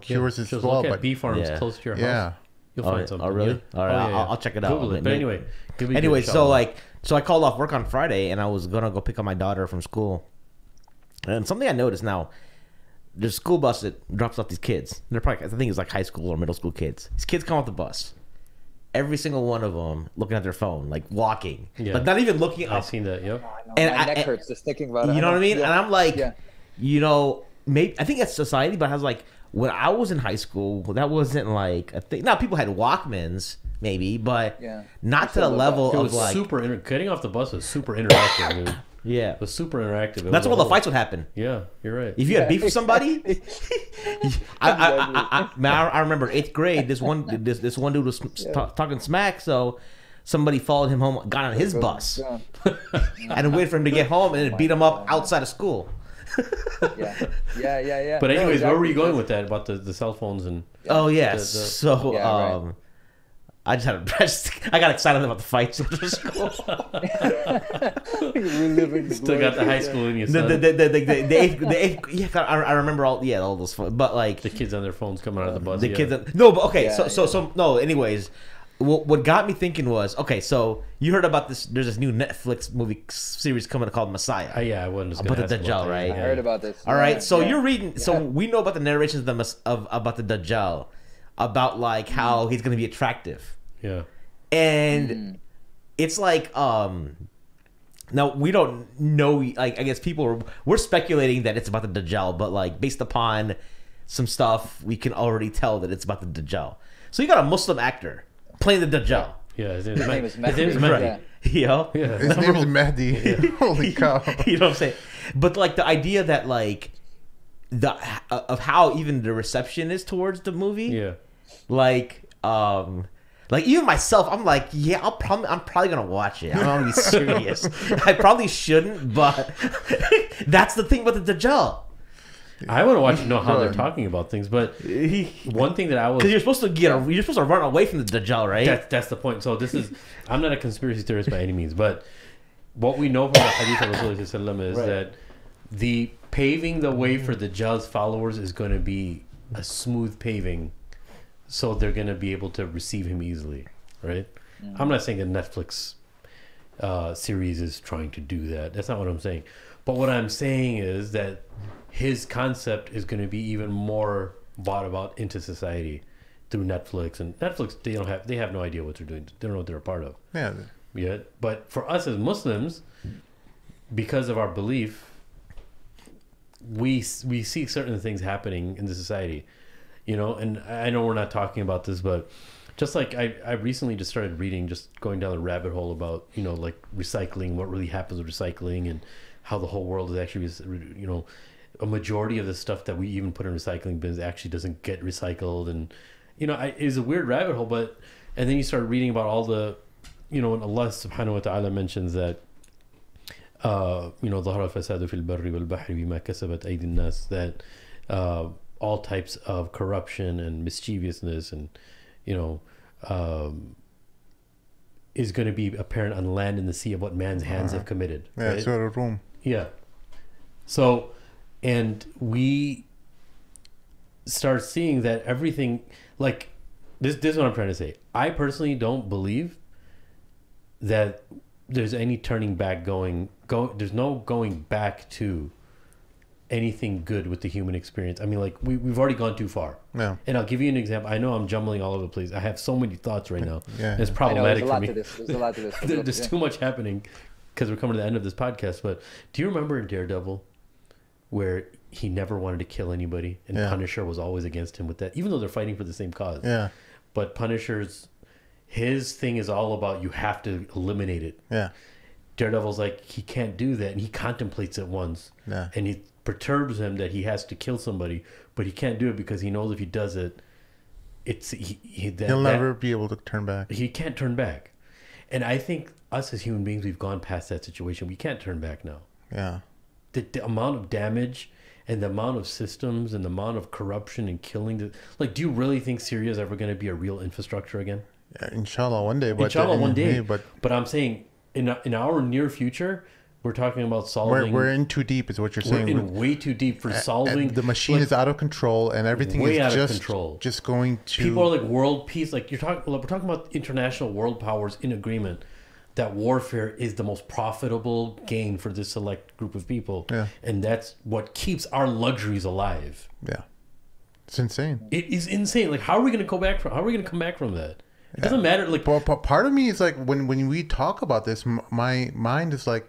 A: cures as
B: Just
A: well.
B: look at
A: But
B: bee farms close to your house.
A: yeah,
B: You'll find something.
C: Oh, really?
B: Yeah.
C: All right,
B: yeah.
C: I'll check it out.
B: Google it. But anyway.
C: So I called off work on Friday, and I was gonna go pick up my daughter from school. And something I noticed now, there's a school bus that drops off these kids. They're probably, I think it's like high school or middle school kids. These kids come off the bus. Every single one of them looking at their phone, like walking, like not even looking up.
B: I've seen that. Yep.
C: And
D: my neck hurts just thinking about it.
C: You know what I mean?
D: Yeah.
C: And I'm like,
D: Yeah.
C: you know, maybe I think that's society, but I was like, when I was in high school, that wasn't like a thing. Now people had Walkmans, maybe, but not to the level
B: It
C: of
B: was
C: like
B: getting off the bus was super interactive, dude.
C: Yeah,
B: it was super interactive.
C: That's where the fights would happen.
B: Yeah, you're right.
C: If you had beef with somebody, I remember 8th grade. This one dude was talking smack, so somebody followed him home, got on his bus, and waited for him to get home, and then beat him up outside of school.
D: Yeah.
B: But
D: No,
B: anyways, where were
D: exactly.
B: you going with that about the cell phones and?
C: Oh yeah.
B: The-
C: So
D: Yeah, right.
C: I got excited about the fights after school.
D: Reliving the
B: Still got the high school in you, son.
C: The eighth, yeah, I remember all those, but like
B: The kids on their phones coming out of the bus.
C: the
B: yeah.
C: kids. No, but okay,
D: Yeah,
C: so no. Anyways, what got me thinking was, okay, so you heard about this? There's this new Netflix movie series coming called Messiah.
B: Yeah, I wasn't just
C: About
B: gonna
C: the
B: ask about
C: Dajjal,
B: that.
C: right?
D: I heard about this.
C: All right, so
D: Yeah.
C: you're reading. So we know about the narrations of about the Dajjal, about like how he's gonna be attractive.
B: Yeah.
C: And it's like now we don't know, like I guess we're speculating that it's about the Dajjal, but like based upon some stuff we can already tell that it's about the Dajjal. So you got a Muslim actor playing the Dajjal.
B: Yeah, his
D: His name is
B: His name's
D: Mehdi.
B: Mehdi.
D: Yeah.
C: Yeah.
A: His name is Mehdi. Holy cow.
C: You know what I'm saying? But like the idea that like of how even the reception is towards the movie.
B: Yeah.
C: Like even myself, I'm like, yeah, I'm probably gonna watch it. I'm gonna be serious. I probably shouldn't, but that's the thing about the Dajjal.
B: I want to watch know how they're
A: Right.
B: talking about things, but one thing that I was
C: Because you're supposed to run away from the Dajjal, right?
B: that's the point. So this is I'm not a conspiracy theorist by any means, but what we know from the Hadith of Rasulullah is
C: Right.
B: that the paving the way for the Dajjal's followers is going to be a smooth paving, so they're going to be able to receive him easily, right? I'm not saying a Netflix series is trying to do that. That's not what I'm saying. But what I'm saying is that his concept is going to be even more brought about into society through Netflix. And Netflix, they have no idea what they're doing. They don't know what they're a part of
A: Yeah.
B: yet. But for us as Muslims, because of our belief, we see certain things happening in the society, you know. And I know we're not talking about this, but just like I recently just started reading, just going down the rabbit hole about, you know, like recycling, what really happens with recycling, and how the whole world is actually, you know, a majority of the stuff that we even put in recycling bins actually doesn't get recycled. And, you know, it's a weird rabbit hole, but, and then you start reading about all the, you know, and Allah subhanahu wa ta'ala mentions that, you know, ظهر الفساد في البر والبحر بما كسبت أيدي الناس, that all types of corruption and mischievousness and, you know, is going to be apparent on land and the sea of what man's hands have committed.
A: Yeah,
B: right?
A: sort of room.
B: Yeah. So, and we start seeing that everything, like, this is what I'm trying to say. I personally don't believe that there's any turning back there's no going back to anything good with the human experience. I mean, like, we've already gone too far.
A: Yeah.
B: And I'll give you an example. I know I'm jumbling all over the place. I have so many thoughts right now.
A: Yeah.
B: It's
D: I know,
B: problematic
D: there's a
B: for
D: lot
B: me.
D: to this. There's a lot to this.
B: There's too much happening because we're coming to the end of this podcast. But do you remember in Daredevil where he never wanted to kill anybody and
A: Yeah.
B: Punisher was always against him with that, even though they're fighting for the same cause?
A: Yeah.
B: But his thing is all about, you have to eliminate it.
A: Yeah.
B: Daredevil's like, he can't do that, and he contemplates it once.
A: Yeah.
B: And it perturbs him that he has to kill somebody, but he can't do it because he knows if he does it,
A: He'll never be able to turn back.
B: he can't turn back. And I think us as human beings, we've gone past that situation. We can't turn back now.
A: Yeah.
B: The amount of damage and the amount of systems and the amount of corruption and killing. Do you really think Syria is ever going to be a real infrastructure again?
A: Yeah, inshallah one day. But
B: Inshallah one day.
A: But
B: I'm saying in our near future, we're talking about solving.
A: we're in too deep, is what you're
B: We're
A: saying.
B: in way too deep for solving.
A: And the machine is out of control, and everything
B: way
A: is
B: out of
A: just
B: control.
A: just going to.
B: People are like world peace. Like we're talking about international world powers in agreement that warfare is the most profitable gain for this select group of people.
A: Yeah.
B: And that's what keeps our luxuries alive.
A: Yeah, it's insane.
B: It is insane. Like, how are we going to come back from that? It doesn't matter. Like,
A: But part of me is like, when we talk about this, my mind is like,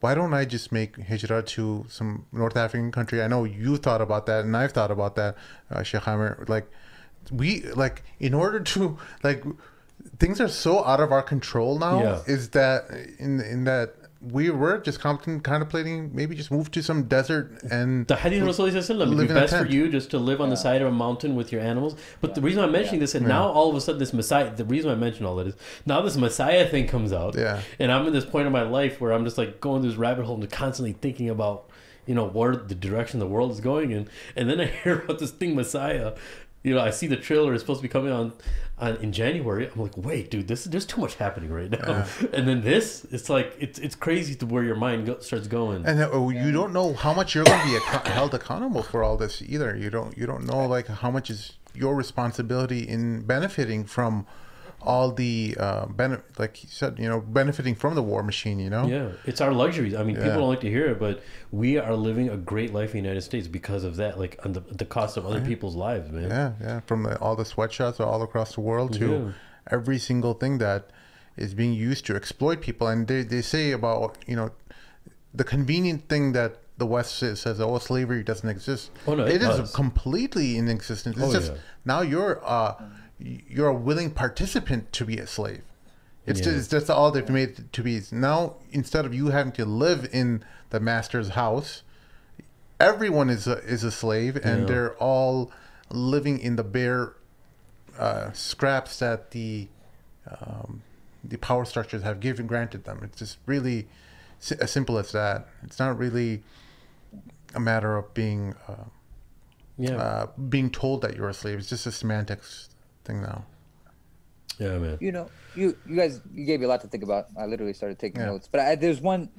A: why don't I just make Hijrah to some North African country? I know you thought about that, and I've thought about that, Sheikh Amir. Like, in order to, like, things are so out of our control now.
B: Yeah.
A: Is that in that we were just contemplating maybe just move to some desert and
B: the Hadith of Rasulullah, it'd
A: live
B: be
A: in a
B: best for
A: tent.
B: you just to live on the side of a mountain with your animals. But the reason I'm mentioning this, and now all of a sudden this Messiah, the reason I mention all that is now this Messiah thing comes out.
A: Yeah.
B: And I'm in this point in my life where I'm just like going through this rabbit hole and constantly thinking about, where the direction the world is going in. And then I hear about this thing, Messiah. I see the trailer is supposed to be coming on in January. I'm like, wait, dude, there's too much happening right now. And then it's like it's crazy to where your mind starts going.
A: And you don't know how much you're going to be held accountable for all this either. You don't know like how much is your responsibility in benefiting from all the like you said, benefiting from the war machine.
B: Yeah, it's our luxuries. I mean, people don't like to hear it, but we are living a great life in the United States because of that, like on the cost of other people's lives, man.
A: Yeah. From all the sweatshops all across the world to every single thing that is being used to exploit people. And they say about the convenient thing that the West says, oh, slavery doesn't exist.
B: Oh, no,
A: it is completely in existence. It's now you're a willing participant to be a slave. It's just that's all they've made it to be. Now, instead of you having to live in the master's house, everyone is a slave, and they're all living in the bare scraps that the power structures have granted them. It's just really as simple as that. It's not really a matter of being told that you're a slave. It's just a semantics thing now.
B: Yeah, man.
D: You guys, you gave me a lot to think about. I literally started taking notes, but there's just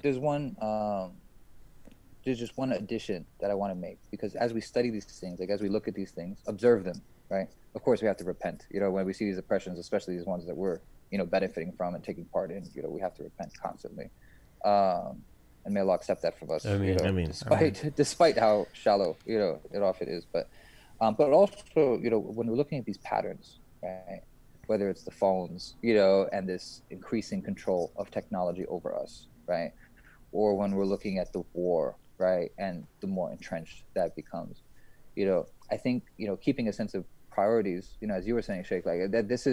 D: one addition that I want to make, because as we study these things, like as we look at these things, observe them, right? Of course, we have to repent. When we see these oppressions, especially these ones that we're benefiting from and taking part in, we have to repent constantly. And may Allah accept that from us.
C: I mean,
D: despite how shallow it often is, but also when we're looking at these patterns, right? Whether it's the phones, and this increasing control of technology over us, right? Or when we're looking at the war, right? And the more entrenched that becomes, I think, keeping a sense of priorities, as you were saying, Sheikh, like that this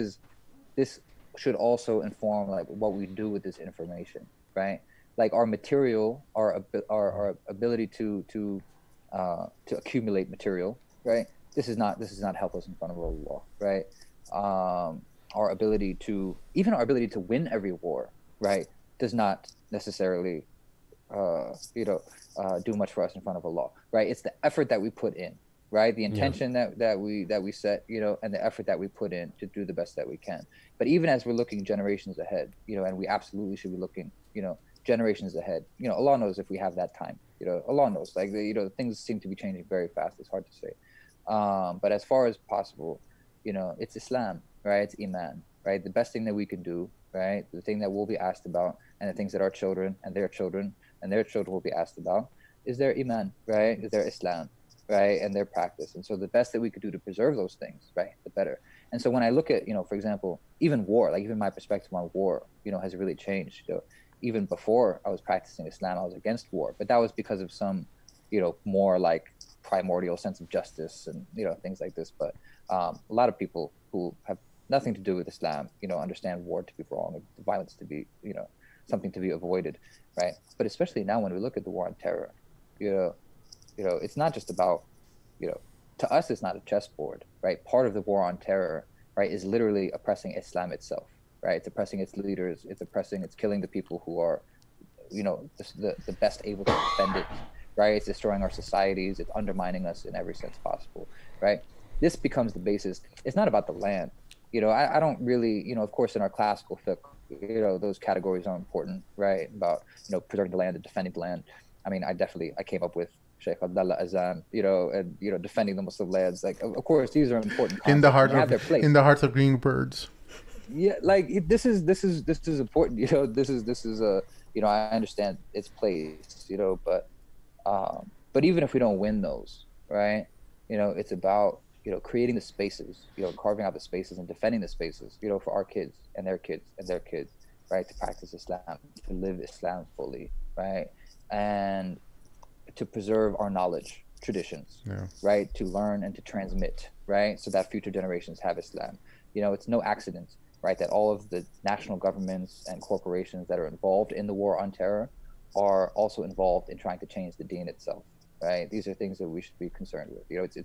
D: should also inform like what we do with this information, right? Like our material, our ability to accumulate material, right? This is not help us in front of Allah, right? Our ability to win every war, right, does not necessarily do much for us in front of Allah, right? It's the effort that we put in, right? The intention that we set, and the effort that we put in to do the best that we can. But even as we're looking generations ahead, and we absolutely should be looking, generations ahead. Allah knows if we have that time. Allah knows. Like things seem to be changing very fast. It's hard to say. But as far as possible, it's Islam, right? It's Iman, right? The best thing that we can do, right? The thing that we'll be asked about, and the things that our children and their children and their children will be asked about, is their Iman, right? Is their Islam, right? And their practice. And so the best that we could do to preserve those things, right, the better. And so when I look at, for example, even war, like even my perspective on war, has really changed. Even before I was practicing Islam, I was against war, but that was because of some, more like primordial sense of justice and, things like this. But a lot of people who have nothing to do with Islam, understand war to be wrong, violence to be, something to be avoided, right? But especially now when we look at the war on terror, it's not just about, to us, it's not a chessboard, right? Part of the war on terror, right, is literally oppressing Islam itself, right? It's oppressing its leaders, it's killing the people who are, the best able to defend it, right? It's destroying our societies, it's undermining us in every sense possible, right? This becomes the basis. It's not about the land. I don't really, of course, in our classical fiqh, those categories are important, right? About, preserving the land and defending the land. I mean, I came up with Sheikh Abdullah Azam, and, defending the Muslim lands. Like, of course, these are important concepts.
A: In the hearts of green birds.
D: Yeah, like this is important. This is I understand its place, but even if we don't win those, right? It's about creating the spaces, carving out the spaces and defending the spaces, for our kids and their kids and their kids, right? To practice Islam, to live Islam fully, right? And to preserve our knowledge, traditions, right? To learn and to transmit, right? So that future generations have Islam. It's no accident, right, that all of the national governments and corporations that are involved in the war on terror are also involved in trying to change the deen itself, right? These are things that we should be concerned with. It's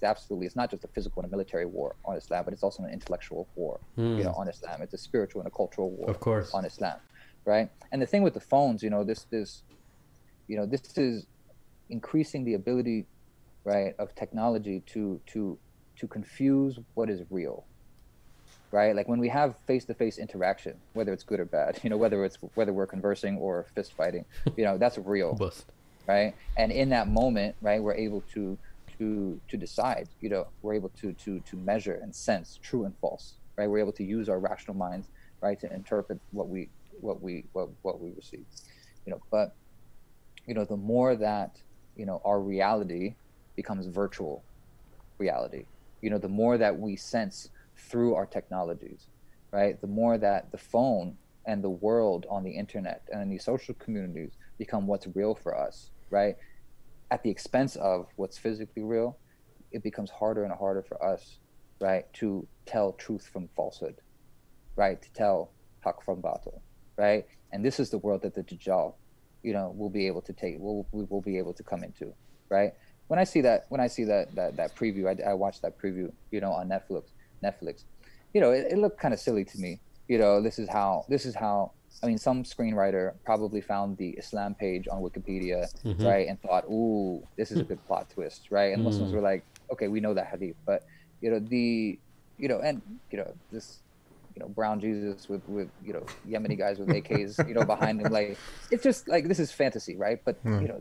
D: not just a physical and a military war on Islam, but it's also an intellectual war, on Islam. It's a spiritual and a cultural war,
B: of course,
D: on Islam, right? And the thing with the phones, this is increasing the ability, right, of technology to confuse what is real, right? Like when we have face-to-face interaction, whether it's good or bad, whether we're conversing or fist fighting, that's real.
B: Bust.
D: Right? And in that moment, right, we're able to decide, we're able to measure and sense true and false, right? We're able to use our rational minds, right, to interpret what we receive, but the more that our reality becomes virtual reality, the more that we sense through our technologies, right, the more that the phone and the world on the internet and in these social communities become what's real for us, right, at the expense of what's physically real, it becomes harder and harder for us, right, to tell truth from falsehood, right, to tell haq from batil, right? And this is the world that the Dajjal, will be able to will be able to come into, right? When I see that preview, I watched that preview, on Netflix, it looked kind of silly to me. This is how, I mean, some screenwriter probably found the Islam page on Wikipedia, right, and thought, ooh, this is a good plot twist, right? And Muslims were like, okay, we know that hadith, but this brown Jesus with Yemeni guys with AKs behind him, like, it's just like, this is fantasy, right? But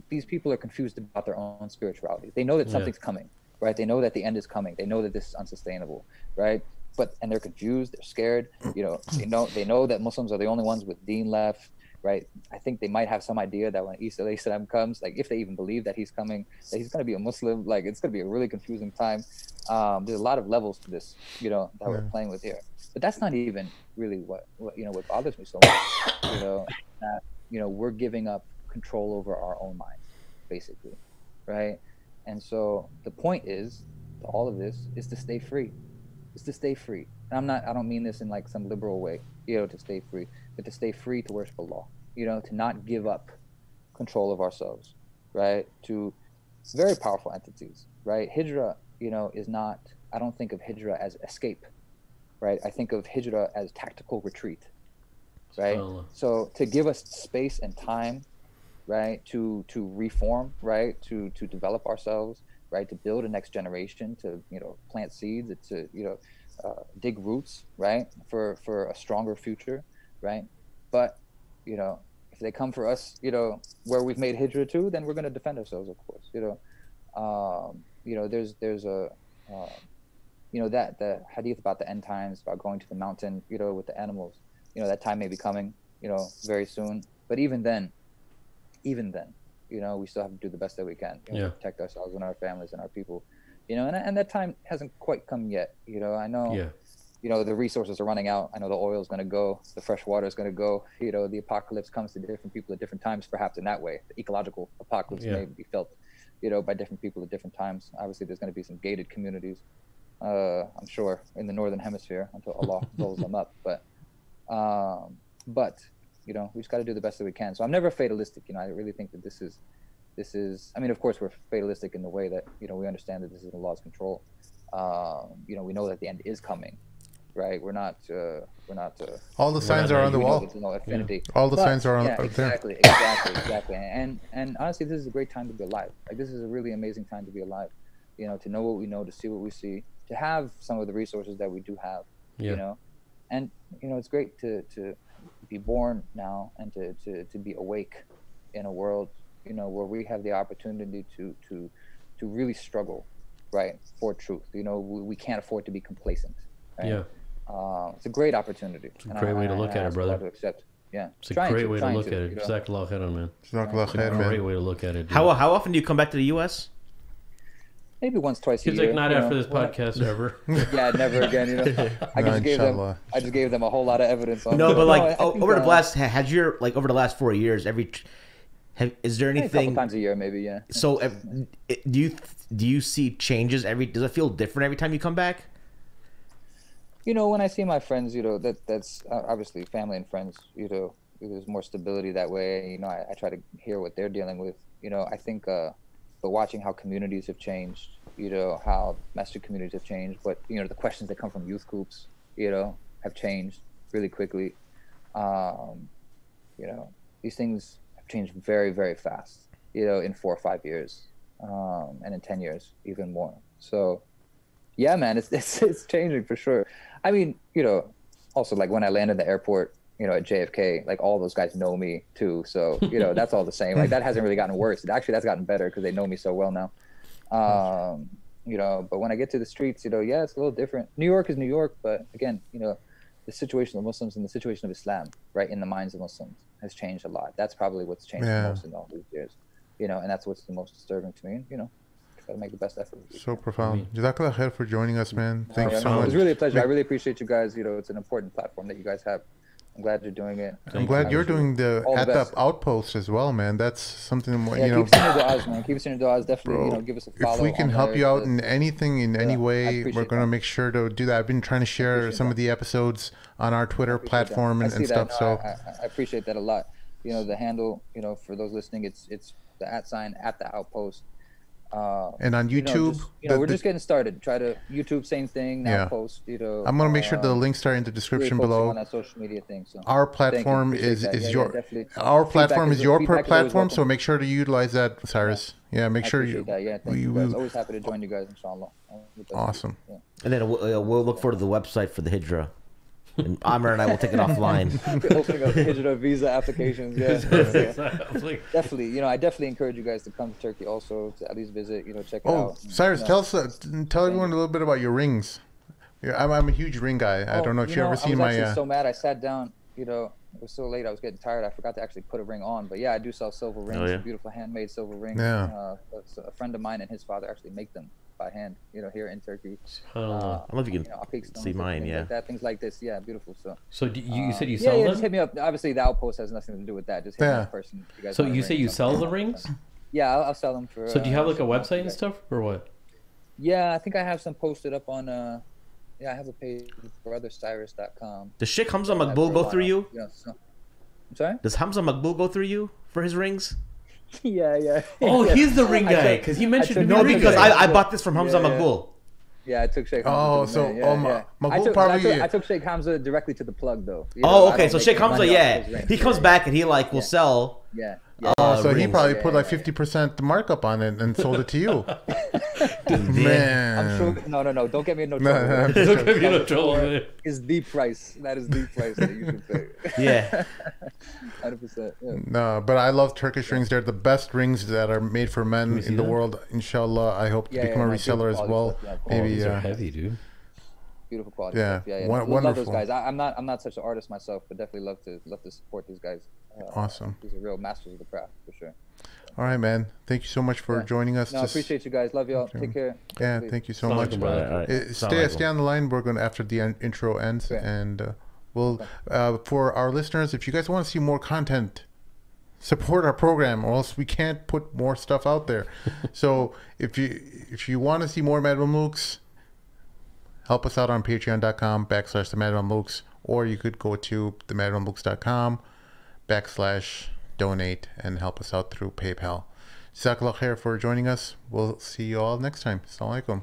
D: these people are confused about their own spirituality. They know that something's coming, right? They know that the end is coming. They know that this is unsustainable, right? And they're confused, they're scared, they know that Muslims are the only ones with deen left, right? I think they might have some idea that when Isa alayhi salam comes, like, if they even believe that he's coming, that he's going to be a Muslim, like, it's going to be a really confusing time. There's a lot of levels to this, that we're playing with here. But that's not even really what bothers me so much, that, we're giving up control over our own minds, basically, right? And so the point is, to all of this, is to stay free. Is to stay free. And I don't mean this in like some liberal way, to stay free, but to stay free to worship Allah, to not give up control of ourselves, right? To very powerful entities, right? Hijrah, is not, I don't think of Hijrah as escape, right? I think of Hijrah as tactical retreat, right? So to give us space and time, right, to reform, right, to develop ourselves, right, to build a next generation, to plant seeds, to dig roots, right, for a stronger future, right? But if they come for us, where we've made hijrah to, then we're going to defend ourselves, of course. There's a that the hadith about the end times, about going to the mountain, with the animals, that time may be coming, very soon. But even then, we still have to do the best that we can, to protect ourselves and our families and our people, and that time hasn't quite come yet. I know, the resources are running out. I know the oil is going to go, the fresh water is going to go, the apocalypse comes to different people at different times, perhaps in that way. The ecological apocalypse may be felt, by different people at different times. Obviously, there's going to be some gated communities, I'm sure, in the Northern Hemisphere until Allah rolls them up. But we just got to do the best that we can. So I'm never fatalistic. I really think that this is, I mean, of course we're fatalistic in the way that, we understand that this is in Allah's control. We know that the end is coming, right? We're not
A: all the signs are on the wall.
D: There's no affinity.
A: All the signs are on there.
D: Exactly. And honestly, this is a great time to be alive. Like, this is a really amazing time to be alive. To know what we know, to see what we see, to have some of the resources that we do have, and it's great to be born now and to be awake in a world, where we have the opportunity to really struggle, right, for truth. We can't afford to be complacent, right? It's a great opportunity.
B: It's a great way to look at it, brother.
D: To accept. Yeah,
B: it's a great way to look at it. Jazakallah khairan, man.
A: Jazakallah khairan, man.
B: Great way to look at it. Dude.
C: How often do you come back to the U.S.?
D: Maybe once, twice a year.
B: He's like, not after this podcast ever.
D: Yeah, never again. I just gave them a whole lot of evidence on.
C: No, but like over the last 4 years, is there anything? A
D: couple times a year, maybe. Yeah.
C: So, do you see changes does it feel different every time you come back?
D: When I see my friends, that's obviously family and friends. There's more stability that way. I try to hear what they're dealing with. I think. But watching how communities have changed, how masjid communities have changed, but the questions that come from youth groups, have changed really quickly. These things have changed very, very fast. in 4 or 5 years, and in 10 years, even more. So, yeah, man, it's changing for sure. I mean, also like when I land in the airport, at JFK, like all those guys know me too. So, that's all the same. Like that hasn't really gotten worse. Actually, that's gotten better because they know me so well now. But when I get to the streets, yeah, it's a little different. New York is New York, but again, the situation of Muslims and the situation of Islam, right, in the minds of Muslims has changed a lot. That's probably what's changed the most in all these years, and that's what's the most disturbing to me. Got to make the best effort.
A: So profound. Jazakallah khair for joining us, man. Thanks so much.
D: It was really a pleasure. I really appreciate you guys. It's an important platform that you guys have. I'm glad you're doing it.
A: I'm glad you're doing the Outpost as well, man. That's something
D: keep sending your du'as, man. Keep sending your du'as. Definitely,
A: bro,
D: give us a follow.
A: If we can help you out in anything, in any way, we're going to make sure to do that. I've been trying to share some of the episodes on our Twitter platform and stuff. So
D: I appreciate that a lot. The handle, for those listening, it's the @@the_outpost.
A: And on YouTube,
D: we're just getting started. Try to YouTube, same thing. Outpost,
A: I'm gonna make sure the links are in the description
D: really
A: below.
D: On that social media thing. So
A: our platform is your platform. So make sure to utilize that, Cyrus. Yeah, make sure you.
D: Thank you guys. Always happy to join you guys, inshallah.
A: Awesome.
C: And then we'll look forward to the website for the Hijrah. And Amr and I will take it offline.
D: Opening up Hijrah visa applications. Definitely. I definitely encourage you guys to come to Turkey also, to at least visit, check it out.
A: Cyrus, tell everyone a little bit about your rings. I'm a huge ring guy. I don't know if you've ever seen my...
D: I was actually so mad. I sat down, it was so late. I was getting tired. I forgot to actually put a ring on. But yeah, I do sell silver rings, beautiful handmade silver rings.
A: Yeah.
D: A friend of mine and his father actually make them by hand, here in Turkey.
C: I don't know if you can see mine,
D: things like this, beautiful. So
B: you said you sell them?
D: Just hit me up. Obviously, the Outpost has nothing to do with that. Just hit me up person.
B: So you say you sell the rings?
D: Yeah, I'll sell them for.
B: So do you have like a website and stuff, or what?
D: Yeah, I think I have some posted up on. I have a page, brothercyrus.com.
C: Does Sheikh Hamza Maqbool go through you?
D: Yeah. I'm sorry.
C: Does Hamza Maqbool go through you for his rings?
D: Yeah.
B: Oh, he's the ring guy because he mentioned
C: no, because I bought this from Hamza Maqbool.
D: Yeah, I took Sheikh Hamza.
A: Maqbool probably.
D: I took Sheikh Hamza directly to the plug though.
C: Okay. So Sheikh Hamza, he comes back and he will sell.
A: So he probably put like 50% markup on it and sold it to you. Man,
D: I'm sure. No. Don't get me in no trouble.
B: Don't get me in no trouble.
D: Is the price. That is the price that you should pay.
C: Yeah.
D: 100%.
A: No, but I love Turkish rings. They're the best rings that are made for men in the world. Inshallah, I hope to become a reseller as well. Maybe.
B: These are heavy, dude.
D: Beautiful quality.
A: Yeah.
D: Wonderful. Love those guys. I'm not such an artist myself, but definitely love to support these guys.
A: Awesome.
D: These are real masters of the craft for sure.
A: All right, man. Thank you so much for joining us.
D: I appreciate you guys. Love y'all. Take care.
A: Yeah, thank you so much. Stay on the line. We're going after the intro ends, and we'll for our listeners, if you guys want to see more content, support our program, or else we can't put more stuff out there. So if you want to see more Mad Mamluks, help us out on patreon.com/the Mad Mamluks, or you could go to themadmamluks.com/donate and help us out through PayPal. Jazakallah khair for joining us. We'll see you all next time. Assalamu alaikum.